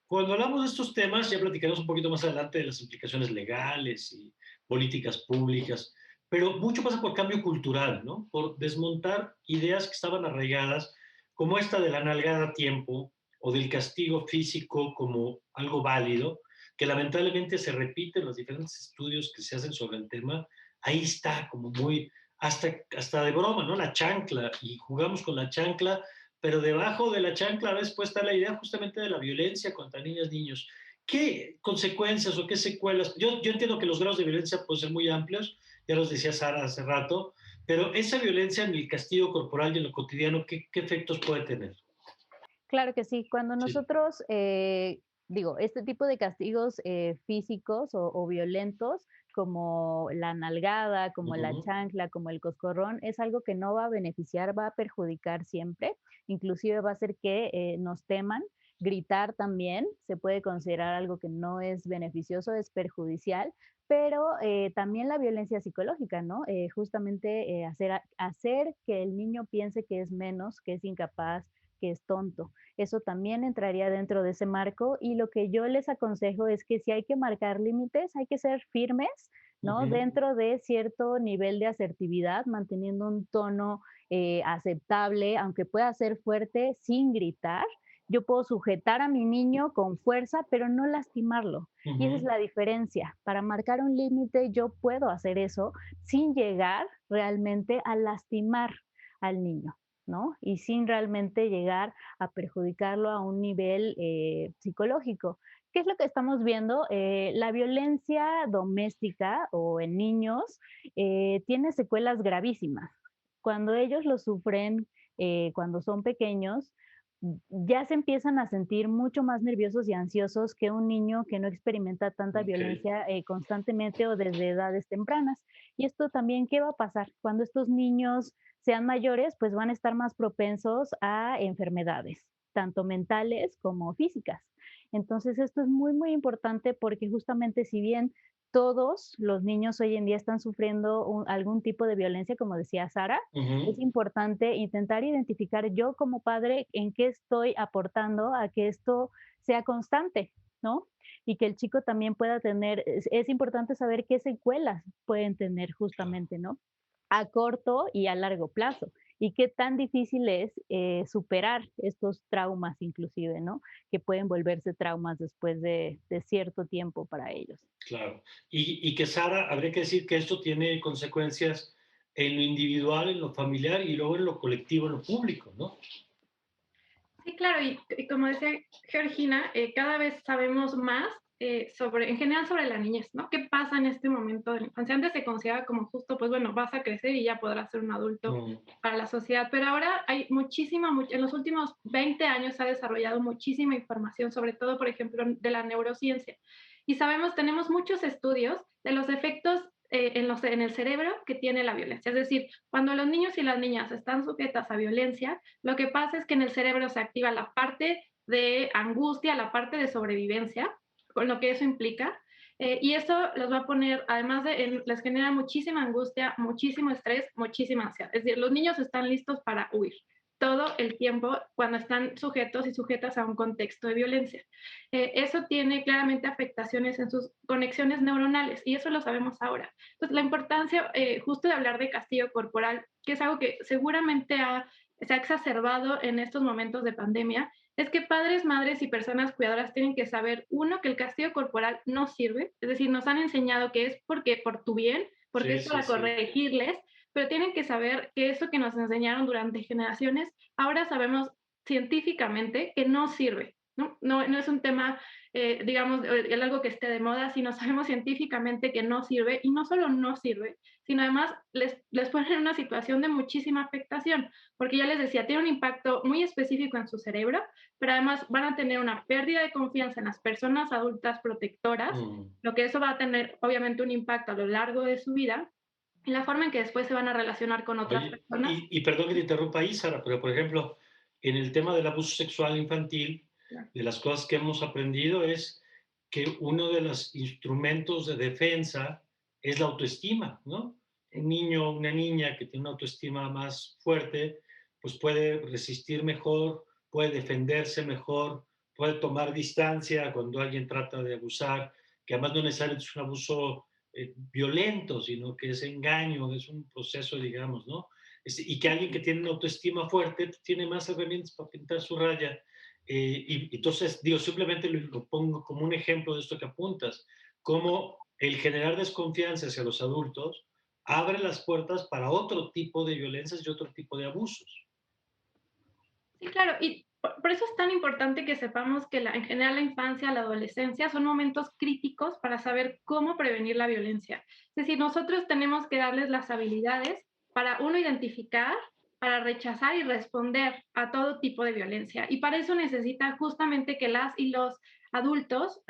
A: cuando hablamos de estos temas, ya platicaremos un poquito más adelante de las implicaciones legales y políticas públicas, pero mucho pasa por cambio cultural, ¿no? Por desmontar ideas que estaban arraigadas, como esta de la nalgada a tiempo o del castigo físico como algo válido, que lamentablemente se repite en los diferentes estudios que se hacen sobre el tema. Ahí está, como muy, hasta de broma, ¿no? La chancla, y jugamos con la chancla pero debajo de la chancla a veces puede estar la idea justamente de la violencia contra niñas, niños. ¿Qué consecuencias o qué secuelas? Yo entiendo que los grados de violencia pueden ser muy amplios, ya los decía Sara hace rato, pero esa violencia en el castigo corporal y en lo cotidiano, ¿qué efectos puede tener?
B: Claro que sí, cuando
A: Sí.
B: nosotros, digo, este tipo de castigos físicos o violentos, como la nalgada, como la
A: Ujú.
B: chancla, como el coscorrón, es algo que no va a beneficiar, va a perjudicar siempre, inclusive va a hacer que nos teman. Gritar también se puede considerar algo que no es beneficioso, es perjudicial, pero también la violencia psicológica, ¿no? Justamente hacer que el niño piense que es menos, que es incapaz, que es tonto. Eso también entraría dentro de ese marco y lo que yo les aconsejo es que si hay que marcar límites, hay que ser firmes, ¿no?
A: Ujú.
B: Dentro de cierto nivel de asertividad, manteniendo un tono aceptable, aunque pueda ser fuerte, sin gritar. Yo puedo sujetar a mi niño con fuerza, pero no lastimarlo. Y esa es
A: Ujú.
B: la diferencia. Para marcar un límite, yo puedo hacer eso sin llegar realmente a lastimar al niño, ¿no? Y sin realmente llegar a perjudicarlo a un nivel psicológico. ¿Qué es lo que estamos viendo? La violencia doméstica o en niños tiene secuelas gravísimas. Cuando ellos lo sufren, cuando son pequeños, ya se empiezan a sentir mucho más nerviosos y ansiosos que un niño que no experimenta tanta
A: Ok.
B: violencia constantemente o desde edades tempranas. Y esto también, ¿qué va a pasar? Cuando estos niños sean mayores, pues van a estar más propensos a enfermedades, tanto mentales como físicas. Entonces, esto es muy, muy importante porque justamente si bien todos los niños hoy en día están sufriendo algún tipo de violencia, como decía Sara. Es
A: Ujú,
B: importante intentar identificar yo como padre en qué estoy aportando a que esto sea constante, ¿no? Y que el chico también pueda tener, es importante saber qué secuelas pueden tener
A: claro.
B: justamente, ¿no? A corto y a largo plazo. Y qué tan difícil es superar estos traumas inclusive, ¿no? Que pueden volverse traumas después de cierto tiempo para ellos.
A: Claro. Y que Sara, habría que decir que esto tiene consecuencias en lo individual, en lo familiar y luego en lo colectivo, en lo público, ¿no?
C: Sí, claro, y como decía Georgina, cada vez sabemos más sobre, en general sobre la niñez, ¿no? ¿Qué pasa en este momento de la infancia? Antes se consideraba como justo, pues bueno, vas a crecer y ya podrás ser un adulto
A: Mm,
C: para la sociedad, pero ahora hay muchísima, en los últimos 20 años se ha desarrollado muchísima información, sobre todo, por ejemplo, de la neurociencia. Y sabemos, tenemos muchos estudios de los efectos en el cerebro que tiene la violencia. Es decir, cuando los niños y las niñas están sujetas a violencia, lo que pasa es que en el cerebro se activa la parte de angustia, la parte de sobrevivencia, con lo que eso implica. Y eso los va a poner, además les genera muchísima angustia, muchísimo estrés, muchísima ansiedad. Es decir, los niños están listos para huir todo el tiempo cuando están sujetos y sujetas a un contexto de violencia. Eso tiene claramente afectaciones en sus conexiones neuronales y eso lo sabemos ahora. Entonces, la importancia justo de hablar de castigo corporal, que es algo que seguramente se ha exacerbado en estos momentos de pandemia, es que padres, madres y personas cuidadoras tienen que saber, uno, que el castigo corporal no sirve, es decir, nos han enseñado que es porque por tu bien, porque
A: sí,
C: es
A: sí,
C: para
A: sí.
C: corregirles, pero tienen que saber que eso que nos enseñaron durante generaciones, ahora sabemos científicamente que no sirve. No es un tema, digamos, algo que esté de moda, sino sabemos científicamente que no sirve y no solo no sirve, sino además les pone en una situación de muchísima afectación, porque ya les decía, tiene un impacto muy específico en su cerebro, pero además van a tener una pérdida de confianza en las personas adultas protectoras,
A: Mm.
C: lo que eso va a tener obviamente un impacto a lo largo de su vida, en la forma en que después se van a relacionar con otras
A: Oye,
C: personas.
A: y perdón que te interrumpa ahí, Sara, pero por ejemplo, en el tema del abuso sexual infantil, de las cosas que hemos aprendido es que uno de los instrumentos de defensa es la autoestima, ¿no? Un niño o una niña que tiene una autoestima más fuerte, pues puede resistir mejor, puede defenderse mejor, puede tomar distancia cuando alguien trata de abusar, que además no necesariamente es un abuso violento, sino que es engaño, es un proceso, digamos, ¿no? Y que alguien que tiene una autoestima fuerte pues, tiene más herramientas para pintar su raya. Y entonces, digo, simplemente lo pongo como un ejemplo de esto que apuntas, como el generar desconfianza hacia los adultos abre las puertas para otro tipo de violencias y otro tipo de abusos.
C: Sí, claro, y por eso es tan importante que sepamos que en general la infancia, la adolescencia son momentos críticos para saber cómo prevenir la violencia. Es decir, nosotros tenemos que darles las habilidades para, uno, identificar, para rechazar y responder a todo tipo de violencia. Y para eso necesita justamente que las y los adultos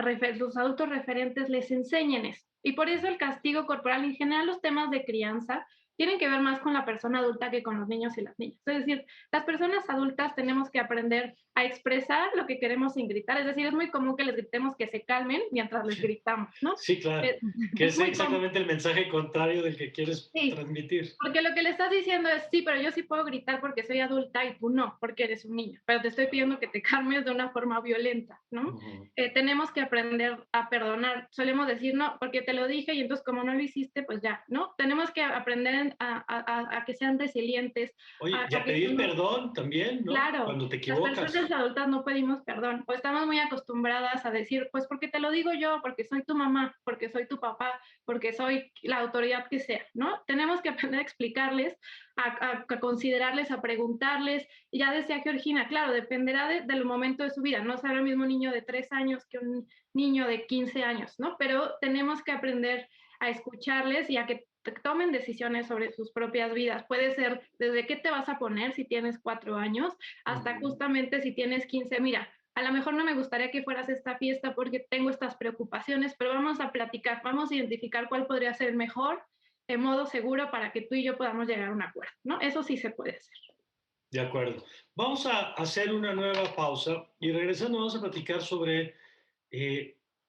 C: referentes les enseñen eso. Y por eso el castigo corporal, en general los temas de crianza, tienen que ver más con la persona adulta que con los niños y las niñas. Es decir, las personas adultas tenemos que aprender a expresar lo que queremos sin gritar. Es decir, es muy común que les gritemos que se calmen mientras les gritamos, ¿no?
A: Sí, claro,
C: Es,
A: que
C: es
A: es
C: muy común.
A: exactamente el mensaje contrario del que quieres
C: Sí,
A: transmitir.
C: porque lo que le estás diciendo es, sí, pero yo sí puedo gritar porque soy adulta y tú no, porque eres un niño, pero te estoy pidiendo que te calmes de una forma violenta, ¿no?
A: Ujú.
C: Tenemos que aprender a perdonar. Solemos decir, no, porque te lo dije y entonces como no lo hiciste, pues ya, ¿no? Tenemos que aprender a que sean resilientes,
A: Oye, y
C: a
A: a
C: que
A: pedir
C: cuando
A: perdón también, ¿no?
C: claro,
A: Cuando te
C: las personas
A: equivocas.
C: adultas no pedimos perdón, o estamos muy acostumbradas a decir, pues porque te lo digo yo, porque soy tu mamá, porque soy tu papá, porque soy la autoridad que sea, ¿no? Tenemos que aprender a explicarles, a considerarles, a preguntarles. Y ya decía Georgina, claro, dependerá del momento de su vida, no será el mismo niño de 3 años que un niño de 15 años, ¿no? Pero tenemos que aprender a escucharles y a que tomen decisiones sobre sus propias vidas. Puede ser desde qué te vas a poner si tienes 4 años hasta
A: Ujú.
C: justamente si tienes 15. Mira, a lo mejor no me gustaría que fueras a esta fiesta porque tengo estas preocupaciones, pero vamos a platicar, vamos a identificar cuál podría ser el mejor modo seguro para que tú y yo podamos llegar a un acuerdo, ¿no? Eso sí se puede hacer.
A: De acuerdo. Vamos a hacer una nueva pausa y regresando vamos a platicar sobre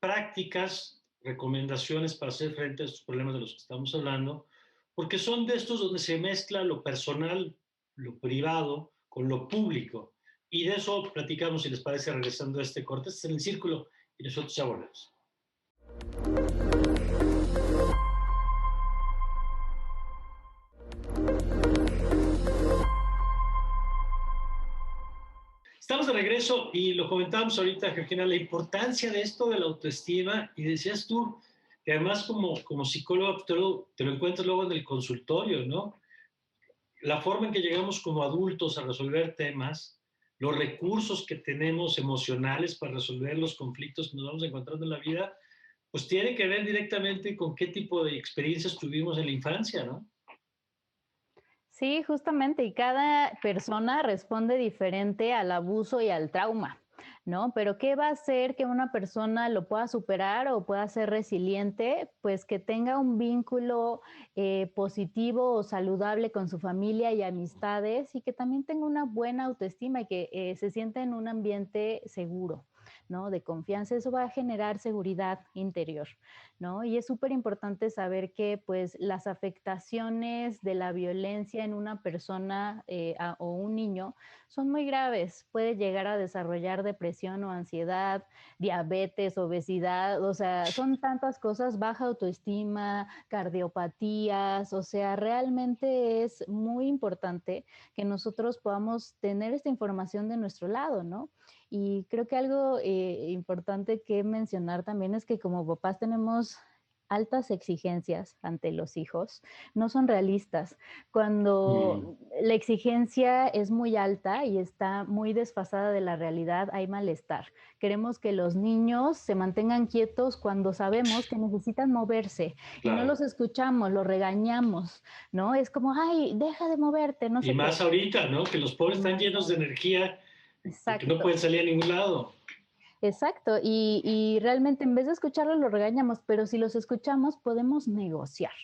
A: prácticas recomendaciones para hacer frente a estos problemas de los que estamos hablando, porque son de estos donde se mezcla lo personal, lo privado, con lo público. Y de eso platicamos, si les parece, regresando a este corte. Este es El Círculo y nosotros ya volvemos. Estamos de regreso y lo comentábamos ahorita, Georgina, la importancia de esto de la autoestima, y decías tú que además como psicólogo te lo encuentras luego en el consultorio, ¿no? La forma en que llegamos como adultos a resolver temas, los recursos que tenemos emocionales para resolver los conflictos que nos vamos encontrando en la vida, pues tiene que ver directamente con qué tipo de experiencias tuvimos en la infancia, ¿no?
B: Sí, justamente, y cada persona responde diferente al abuso y al trauma, ¿no? Pero ¿qué va a hacer que una persona lo pueda superar o pueda ser resiliente? Pues que tenga un vínculo positivo o saludable con su familia y amistades y que también tenga una buena autoestima y que se sienta en un ambiente seguro, ¿no? De confianza. Eso va a generar seguridad interior, ¿no? Y es súper importante saber que pues las afectaciones de la violencia en una persona o un niño son muy graves. Puede llegar a desarrollar depresión o ansiedad, diabetes, obesidad, o sea, son tantas cosas, baja autoestima, cardiopatías, o sea, realmente es muy importante que nosotros podamos tener esta información de nuestro lado, ¿no? Y creo que algo importante que mencionar también es que como papás tenemos altas exigencias ante los hijos, no son realistas. Cuando la exigencia es muy alta y está muy desfasada de la realidad, hay malestar. Queremos que los niños se mantengan quietos cuando sabemos que necesitan moverse y no
A: Claro.
B: los escuchamos, los regañamos, ¿no? Es como, ay, deja de moverte, no
A: Y
B: sé
A: más
B: qué.
A: ahorita, ¿no? Que los pobres están
B: Más
A: llenos de
B: ahora.
A: energía y que no
B: Exacto.
A: pueden salir a ningún lado.
B: Exacto, y realmente en vez de escucharlos los regañamos, pero si los escuchamos podemos negociar,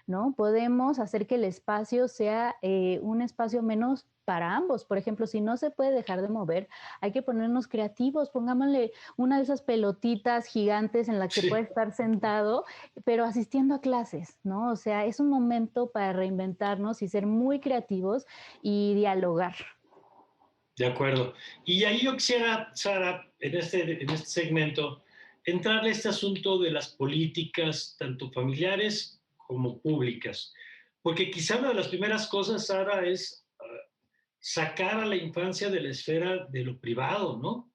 B: ¿no? Podemos hacer que el espacio sea un espacio menos para ambos. Por ejemplo, si no se puede dejar de mover, hay que ponernos creativos, pongámosle una de esas pelotitas gigantes en la que puede
A: Sí,
B: estar sentado, pero asistiendo a clases, ¿no? O sea, es un momento para reinventarnos y ser muy creativos y dialogar.
A: de acuerdo. Y ahí yo quisiera, Sara, en este segmento, entrarle a este asunto de las políticas, tanto familiares como públicas. Porque quizá una de las primeras cosas, Sara, es sacar a la infancia de la esfera de lo privado, ¿no?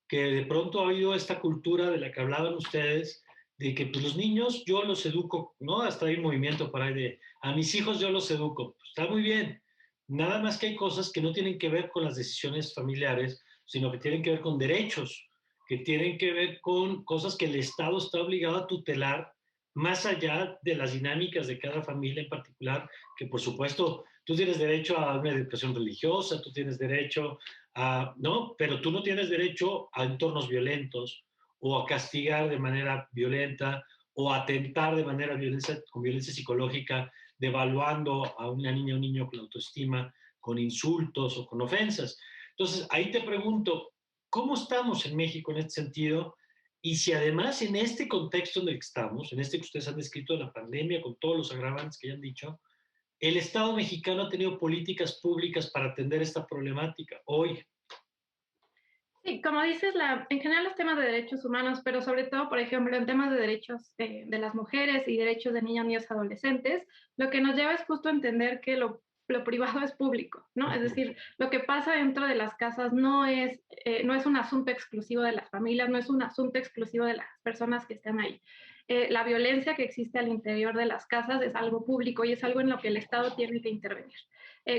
A: Que de pronto ha habido esta cultura de la que hablaban ustedes, de que pues, los niños yo los educo, ¿no? Hasta hay un movimiento por ahí de, a mis hijos yo los educo. Pues, está muy bien. Nada más que hay cosas que no tienen que ver con las decisiones familiares, sino que tienen que ver con derechos, que tienen que ver con cosas que el Estado está obligado a tutelar, más allá de las dinámicas de cada familia en particular, que por supuesto tú tienes derecho a una educación religiosa, tú tienes derecho no, pero tú no tienes derecho a entornos violentos o a castigar de manera violenta o a atentar de manera con violencia psicológica, devaluando a una niña o un niño con autoestima, con insultos o con ofensas. Entonces, ahí te pregunto, ¿cómo estamos en México en este sentido? Y si además en este contexto en el que estamos, en este que ustedes han descrito de la pandemia, con todos los agravantes que ya han dicho, el Estado mexicano ha tenido políticas públicas para atender esta problemática hoy.
C: Sí, como dices, en general los temas de derechos humanos, pero sobre todo, por ejemplo, en temas de derechos de las mujeres y derechos de niñas, niños, adolescentes, lo que nos lleva es justo a entender que lo privado es público, ¿no? Es decir, lo que pasa dentro de las casas no es un asunto exclusivo de las familias, no es un asunto exclusivo de las personas que están ahí. La violencia que existe al interior de las casas es algo público y es algo en lo que el Estado tiene que intervenir.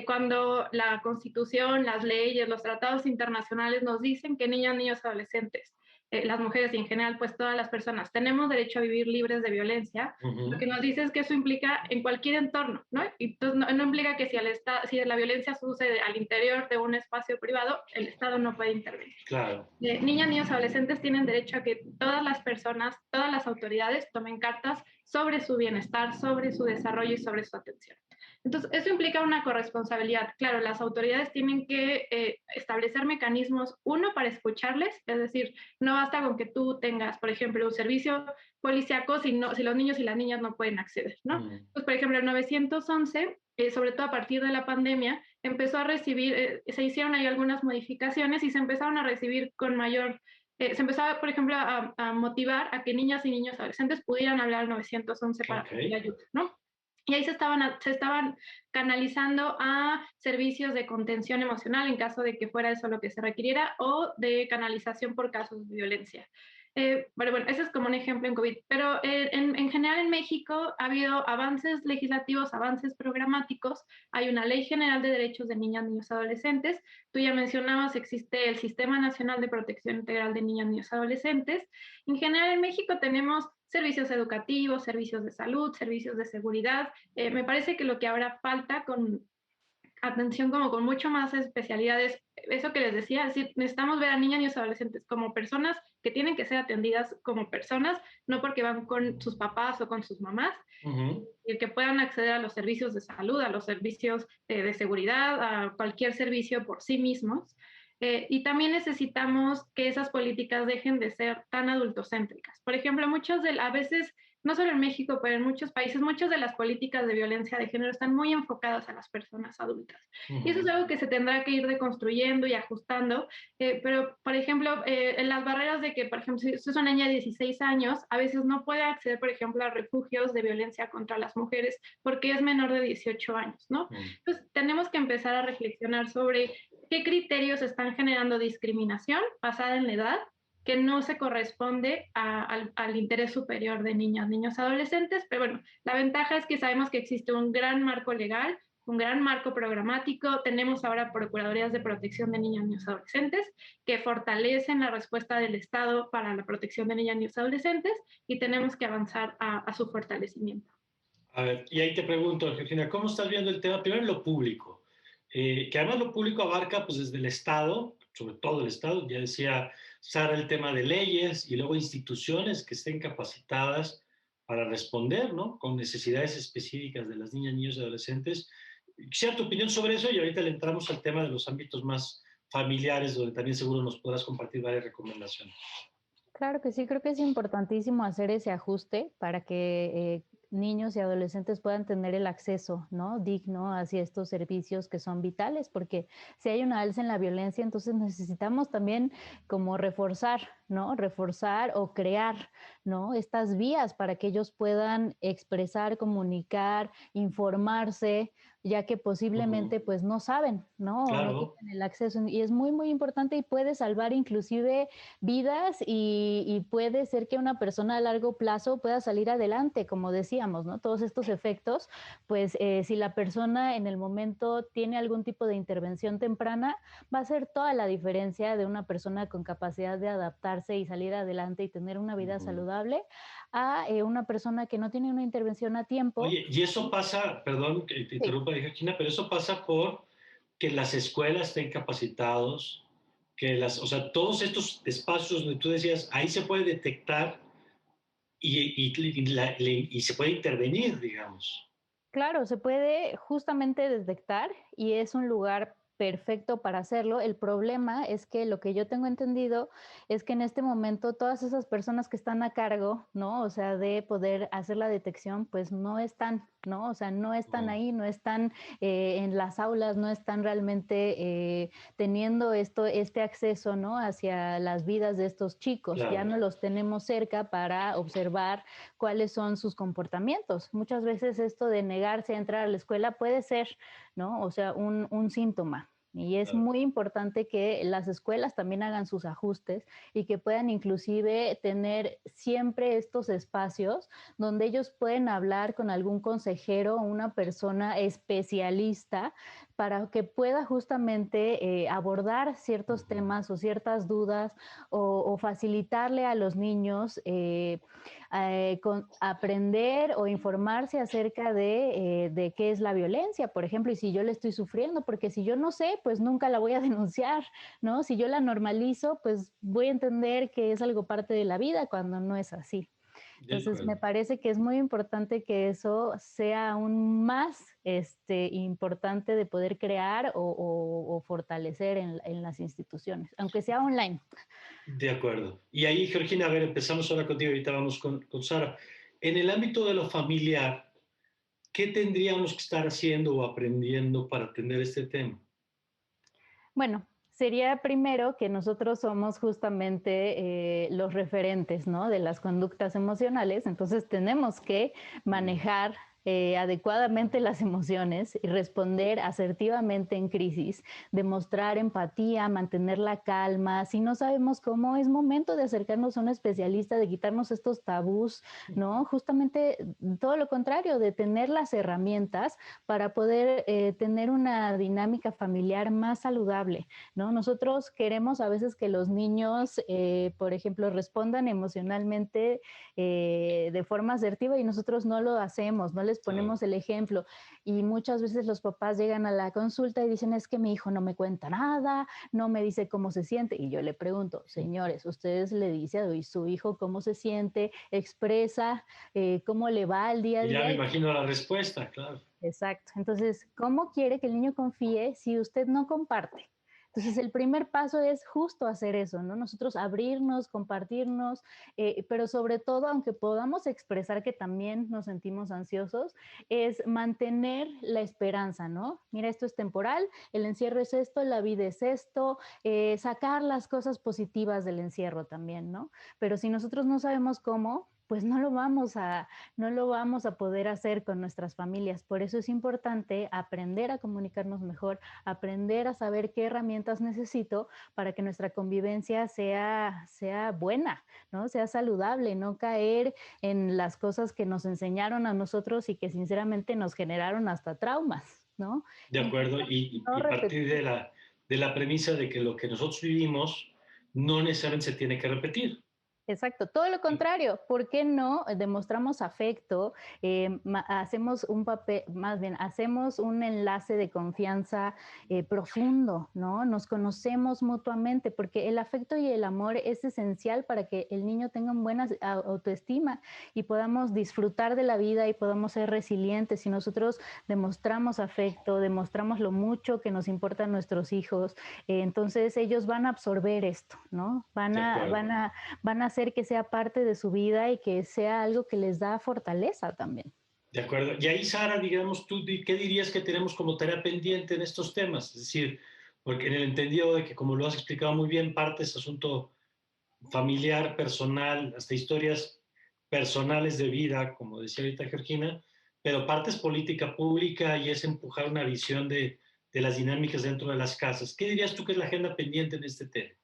C: Cuando la Constitución, las leyes, los tratados internacionales nos dicen que niñas, niños, adolescentes, las mujeres y en general, pues todas las personas tenemos derecho a vivir libres de violencia, lo que nos dice es que eso implica en cualquier entorno, ¿no? Y entonces no implica que si la violencia sucede al interior de un espacio privado, el Estado no puede intervenir.
A: Claro.
C: Niñas, niños, adolescentes tienen derecho a que todas las personas, todas las autoridades tomen cartas sobre su bienestar, sobre su desarrollo y sobre su atención. Entonces, eso implica una corresponsabilidad. Claro, las autoridades tienen que establecer mecanismos, uno, para escucharles, es decir, no basta con que tú tengas, por ejemplo, un servicio policíaco si, no, si los niños y las niñas no pueden acceder, ¿no? Pues, por ejemplo, el 911, sobre todo a partir de la pandemia, empezó a recibir, se hicieron ahí algunas modificaciones y se empezaron a recibir con mayor se empezaba, por ejemplo, a motivar a que niñas y niños adolescentes pudieran hablar al 911 para pedir ayuda, ¿no? Y ahí se estaban canalizando a servicios de contención emocional en caso de que fuera eso lo que se requiriera o de canalización por casos de violencia. Bueno, ese es como un ejemplo en COVID, pero en general en México ha habido avances legislativos, avances programáticos, hay una Ley General de Derechos de Niñas, Niños y Adolescentes, tú ya mencionabas, existe el Sistema Nacional de Protección Integral de Niñas, Niños y Adolescentes. En general en México tenemos servicios educativos, servicios de salud, servicios de seguridad. Me parece que lo que ahora falta con atención como con mucho más especialidades, eso que les decía, es decir, necesitamos ver a niñas y adolescentes como personas que tienen que ser atendidas como personas, no porque van con sus papás o con sus mamás, y que puedan acceder a los servicios de salud, a los servicios de seguridad, a cualquier servicio por sí mismos. Y también necesitamos que esas políticas dejen de ser tan adultocéntricas. Por ejemplo, a veces, no solo en México, pero en muchos países, muchas de las políticas de violencia de género están muy enfocadas a las personas adultas. Y eso es algo que se tendrá que ir deconstruyendo y ajustando. Pero, por ejemplo, en las barreras de que, por ejemplo, si es una niña de 16 años, a veces no puede acceder, por ejemplo, a refugios de violencia contra las mujeres porque es menor de 18 años, ¿no? Entonces, tenemos que empezar a reflexionar sobre qué criterios están generando discriminación basada en la edad que no se corresponde al interés superior de niñas, niños, adolescentes, pero bueno, la ventaja es que sabemos que existe un gran marco legal, un gran marco programático, tenemos ahora procuradurías de protección de niñas, niños, adolescentes que fortalecen la respuesta del Estado para la protección de niñas, niños, adolescentes y tenemos que avanzar a su fortalecimiento.
A: A ver, y ahí te pregunto, Georgina, ¿cómo estás viendo el tema? Primero en lo público, que además lo público abarca pues desde el Estado, sobre todo el Estado, ya decía Sara el tema de leyes y luego instituciones que estén capacitadas para responder, ¿no? Con necesidades específicas de las niñas, niños y adolescentes. Quisiera tu opinión sobre eso y ahorita le entramos al tema de los ámbitos más familiares, donde también seguro nos podrás compartir varias recomendaciones.
B: Claro que sí, creo que es importantísimo hacer ese ajuste para que niños y adolescentes puedan tener el acceso, ¿no? Digno hacia estos servicios que son vitales, porque si hay una alza en la violencia, entonces necesitamos también como reforzar, ¿no? Reforzar o crear, ¿no? Estas vías para que ellos puedan expresar, comunicar, informarse, ya que posiblemente pues no saben, ¿no? O no
A: Claro.
B: tienen el acceso. Y es muy, muy importante y puede salvar inclusive vidas y puede ser que una persona a largo plazo pueda salir adelante, como decíamos, ¿no? Todos estos efectos, pues si la persona en el momento tiene algún tipo de intervención temprana, va a hacer toda la diferencia de una persona con capacidad de adaptarse y salir adelante y tener una vida saludable a una persona que no tiene una intervención a tiempo.
A: Oye, y eso pasa, perdón que te
B: Sí.
A: interrumpa, Georgina, pero eso pasa por que las escuelas estén capacitados, o sea, todos estos espacios donde tú decías, ahí se puede detectar y se puede intervenir, digamos.
B: Claro, se puede justamente detectar y es un lugar perfecto para hacerlo. El problema es que lo que yo tengo entendido es que en este momento todas esas personas que están a cargo, ¿no? O sea, de poder hacer la detección, pues no están, ¿no? O sea, no están ahí, no están en las aulas, no están realmente teniendo este acceso, ¿no? Hacia las vidas de estos chicos. Ya
A: Claro.
B: no los tenemos cerca para observar cuáles son sus comportamientos. Muchas veces esto de negarse a entrar a la escuela puede ser, ¿no? O sea, un síntoma. Y es
A: Claro.
B: muy importante que las escuelas también hagan sus ajustes y que puedan inclusive tener siempre estos espacios donde ellos pueden hablar con algún consejero o una persona especialista para que pueda justamente abordar ciertos temas o ciertas dudas o facilitarle a los niños aprender o informarse acerca de qué es la violencia, por ejemplo, y si yo la estoy sufriendo, porque si yo no sé, pues nunca la voy a denunciar, ¿no? Si yo la normalizo, pues voy a entender que es algo parte de la vida cuando no es así.
A: De
B: Entonces, me
A: acuerdo.
B: parece que es muy importante que eso sea aún más importante de poder crear o fortalecer en las instituciones, aunque sea online.
A: De acuerdo. Y ahí, Georgina, a ver, empezamos ahora contigo, ahorita vamos con Sara. En el ámbito de lo familiar, ¿qué tendríamos que estar haciendo o aprendiendo para atender este tema?
B: Bueno, sería primero que nosotros somos justamente los referentes, ¿no? De las conductas emocionales, entonces tenemos que manejar adecuadamente las emociones y responder asertivamente en crisis, demostrar empatía, mantener la calma. Si no sabemos cómo, es momento de acercarnos a un especialista, de quitarnos estos tabús, ¿no? Justamente todo lo contrario, de tener las herramientas para poder tener una dinámica familiar más saludable, ¿no? Nosotros queremos a veces que los niños, por ejemplo, respondan emocionalmente de forma asertiva y nosotros no lo hacemos, no les
A: Claro.
B: ponemos el ejemplo. Y muchas veces los papás llegan a la consulta y dicen, es que mi hijo no me cuenta nada, no me dice cómo se siente. Y yo le pregunto, señores, ¿ustedes le dice a su hijo cómo se siente, expresa cómo le va al día a
A: Y ya
B: día?
A: me imagino la respuesta, claro.
B: Exacto. Entonces, ¿cómo quiere que el niño confíe si usted no comparte? Entonces, el primer paso es justo hacer eso, ¿no? Nosotros abrirnos, compartirnos, pero sobre todo, aunque podamos expresar que también nos sentimos ansiosos, es mantener la esperanza, ¿no? Mira, esto es temporal, el encierro es esto, la vida es esto, sacar las cosas positivas del encierro también, ¿no? Pero si nosotros no sabemos cómo, pues no lo vamos a poder hacer con nuestras familias. Por eso es importante aprender a comunicarnos mejor, aprender a saber qué herramientas necesito para que nuestra convivencia sea buena, ¿no? Sea saludable, no caer en las cosas que nos enseñaron a nosotros y que sinceramente nos generaron hasta traumas, ¿no?
A: De acuerdo.
B: Intentar no
A: Y
B: repetir.
A: partir de la premisa de que lo que nosotros vivimos no necesariamente se tiene que repetir.
B: Exacto, todo lo contrario, ¿por qué no demostramos afecto? Hacemos un papel, más bien, hacemos un enlace de confianza profundo, ¿no? Nos conocemos mutuamente, porque el afecto y el amor es esencial para que el niño tenga una buena autoestima y podamos disfrutar de la vida y podamos ser resilientes. Si nosotros demostramos afecto, demostramos lo mucho que nos importan nuestros hijos, entonces ellos van a absorber esto, ¿no?
A: De acuerdo.
B: Van a hacer que sea parte de su vida y que sea algo que les da fortaleza también.
A: De acuerdo. Y ahí, Sara, digamos, tú, ¿qué dirías que tenemos como tarea pendiente en estos temas? Es decir, porque en el entendido de que, como lo has explicado muy bien, parte es asunto familiar, personal, hasta historias personales de vida, como decía ahorita Georgina, pero parte es política pública y es empujar una visión de las dinámicas dentro de las casas. ¿Qué dirías tú que es la agenda pendiente en este tema?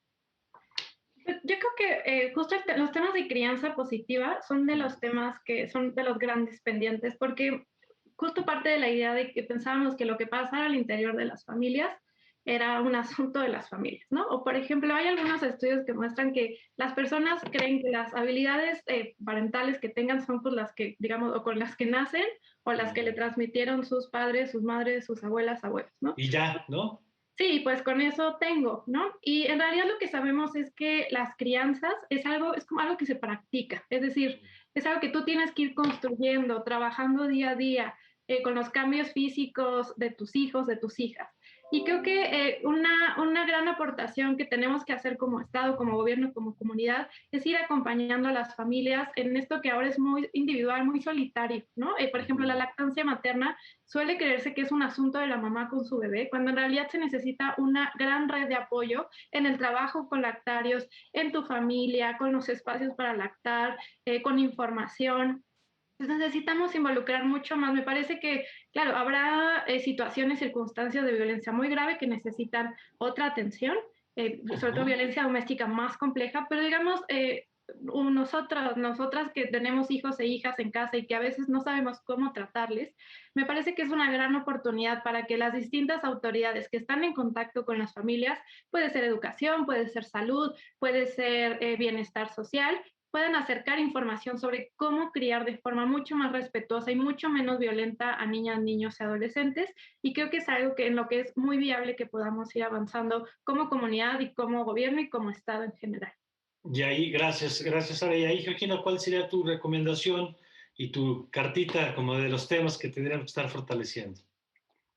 C: Yo creo que justo los temas de crianza positiva son de los temas que son de los grandes pendientes, porque justo parte de la idea de que pensábamos que lo que pasa al interior de las familias era un asunto de las familias, ¿no? O por ejemplo, hay algunos estudios que muestran que las personas creen que las habilidades parentales que tengan son pues las que, digamos, o con las que nacen o las que le transmitieron sus padres, sus madres, sus abuelas, abuelos, ¿no?
A: Y ya, ¿no?
C: Sí, pues con eso tengo, ¿no? Y en realidad lo que sabemos es que las crianzas es algo, es como algo que se practica, es decir, es algo que tú tienes que ir construyendo, trabajando día a día, con los cambios físicos de tus hijos, de tus hijas. Y creo que una gran aportación que tenemos que hacer como Estado, como gobierno, como comunidad, es ir acompañando a las familias en esto que ahora es muy individual, muy solitario, ¿no? Por ejemplo, la lactancia materna suele creerse que es un asunto de la mamá con su bebé, cuando en realidad se necesita una gran red de apoyo en el trabajo con lactarios, en tu familia, con los espacios para lactar, con información. Entonces necesitamos involucrar mucho más. Me parece que, claro, habrá situaciones, circunstancias de violencia muy grave que necesitan otra atención, sobre todo violencia doméstica más compleja, pero digamos, nosotras que tenemos hijos e hijas en casa y que a veces no sabemos cómo tratarles, me parece que es una gran oportunidad para que las distintas autoridades que están en contacto con las familias, puede ser educación, puede ser salud, puede ser bienestar social, puedan acercar información sobre cómo criar de forma mucho más respetuosa y mucho menos violenta a niñas, niños y adolescentes. Y creo que es algo que en lo que es muy viable que podamos ir avanzando como comunidad y como gobierno y como Estado en general.
A: Y ahí, gracias, Sara. Y ahí, Georgina, ¿cuál sería tu recomendación y tu cartita como de los temas que tendríamos que estar fortaleciendo?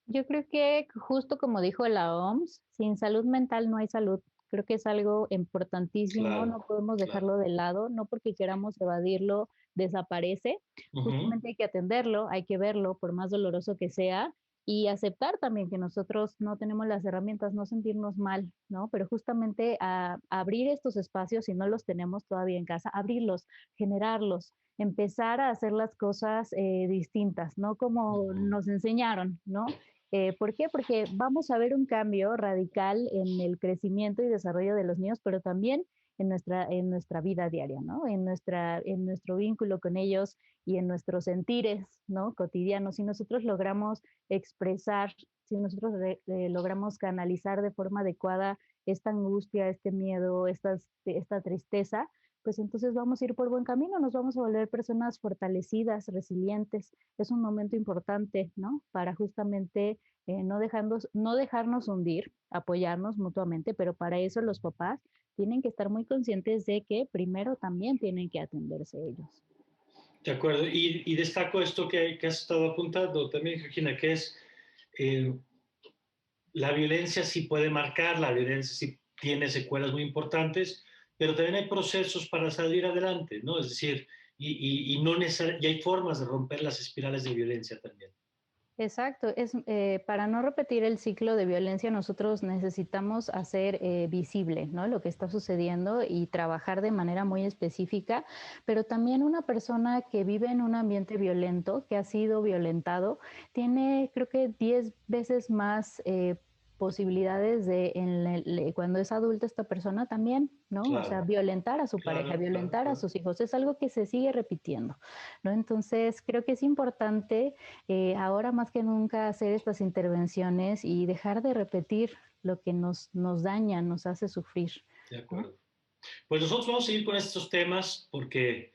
B: Yo creo que justo como dijo la OMS, sin salud mental no hay salud. Creo que es algo importantísimo,
A: Claro,
B: no podemos
A: claro.
B: dejarlo de lado, no porque queramos evadirlo, desaparece.
A: Ujú.
B: Justamente hay que atenderlo, hay que verlo, por más doloroso que sea, y aceptar también que nosotros no tenemos las herramientas, no sentirnos mal, ¿no? Pero justamente abrir estos espacios, si no los tenemos todavía en casa, abrirlos, generarlos, empezar a hacer las cosas distintas, no como
A: Ujú.
B: nos enseñaron, ¿no? ¿Por qué? Porque vamos a ver un cambio radical en el crecimiento y desarrollo de los niños, pero también en nuestra vida diaria, ¿no? En nuestro vínculo con ellos y en nuestros sentires, ¿no? Cotidianos. Si nosotros logramos expresar, si nosotros logramos canalizar de forma adecuada esta angustia, este miedo, esta tristeza, pues entonces vamos a ir por buen camino, nos vamos a volver personas fortalecidas, resilientes. Es un momento importante, ¿no? Para justamente no dejarnos hundir, apoyarnos mutuamente, pero para eso los papás tienen que estar muy conscientes de que primero también tienen que atenderse ellos.
A: De acuerdo. Y destaco esto que has estado apuntando también, Georgina, que es eh, la violencia sí puede marcar, la violencia sí tiene secuelas muy importantes, pero también hay procesos para salir adelante, ¿no? Es decir, no y hay formas de romper las espirales de violencia también.
B: Exacto, para no repetir el ciclo de violencia, nosotros necesitamos hacer visible, ¿no? Lo que está sucediendo y trabajar de manera muy específica, pero también una persona que vive en un ambiente violento, que ha sido violentado, tiene creo que 10 veces más posibilidades cuando es adulta esta persona también, ¿no? O sea,
A: Claro,
B: violentar a su pareja,
A: claro, claro,
B: violentar a
A: claro.
B: sus hijos, es algo que se sigue repitiendo, ¿no? Entonces, creo que es importante ahora más que nunca hacer estas intervenciones y dejar de repetir lo que nos daña, nos hace sufrir,
A: De
B: ¿no?
A: acuerdo. Pues nosotros vamos a seguir con estos temas porque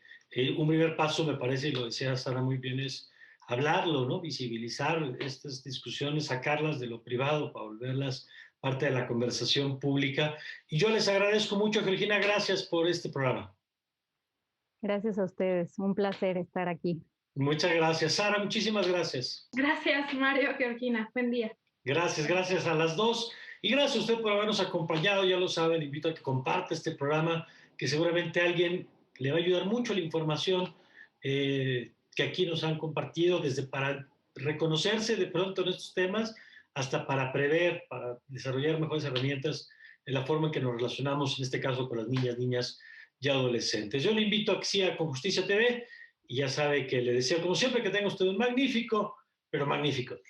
A: un primer paso, me parece, y lo decía Sara muy bien, es hablarlo, ¿no? Visibilizar estas discusiones, sacarlas de lo privado para volverlas parte de la conversación pública. Y yo les agradezco mucho, Georgina, gracias por este programa.
B: Gracias a ustedes, un placer estar aquí.
A: Muchas gracias, Sara, muchísimas gracias.
C: Gracias, Mario, Georgina. Buen día.
A: Gracias a las dos. Y gracias a usted por habernos acompañado. Ya lo sabe, le invito a que comparte este programa, que seguramente a alguien le va a ayudar mucho la información que aquí nos han compartido, desde para reconocerse de pronto en estos temas, hasta para prever, para desarrollar mejores herramientas en la forma en que nos relacionamos, en este caso con las niñas y adolescentes. Yo le invito a que siga con Justicia TV y ya sabe que le deseo, como siempre, que tenga usted un magnífico, pero magnífico día.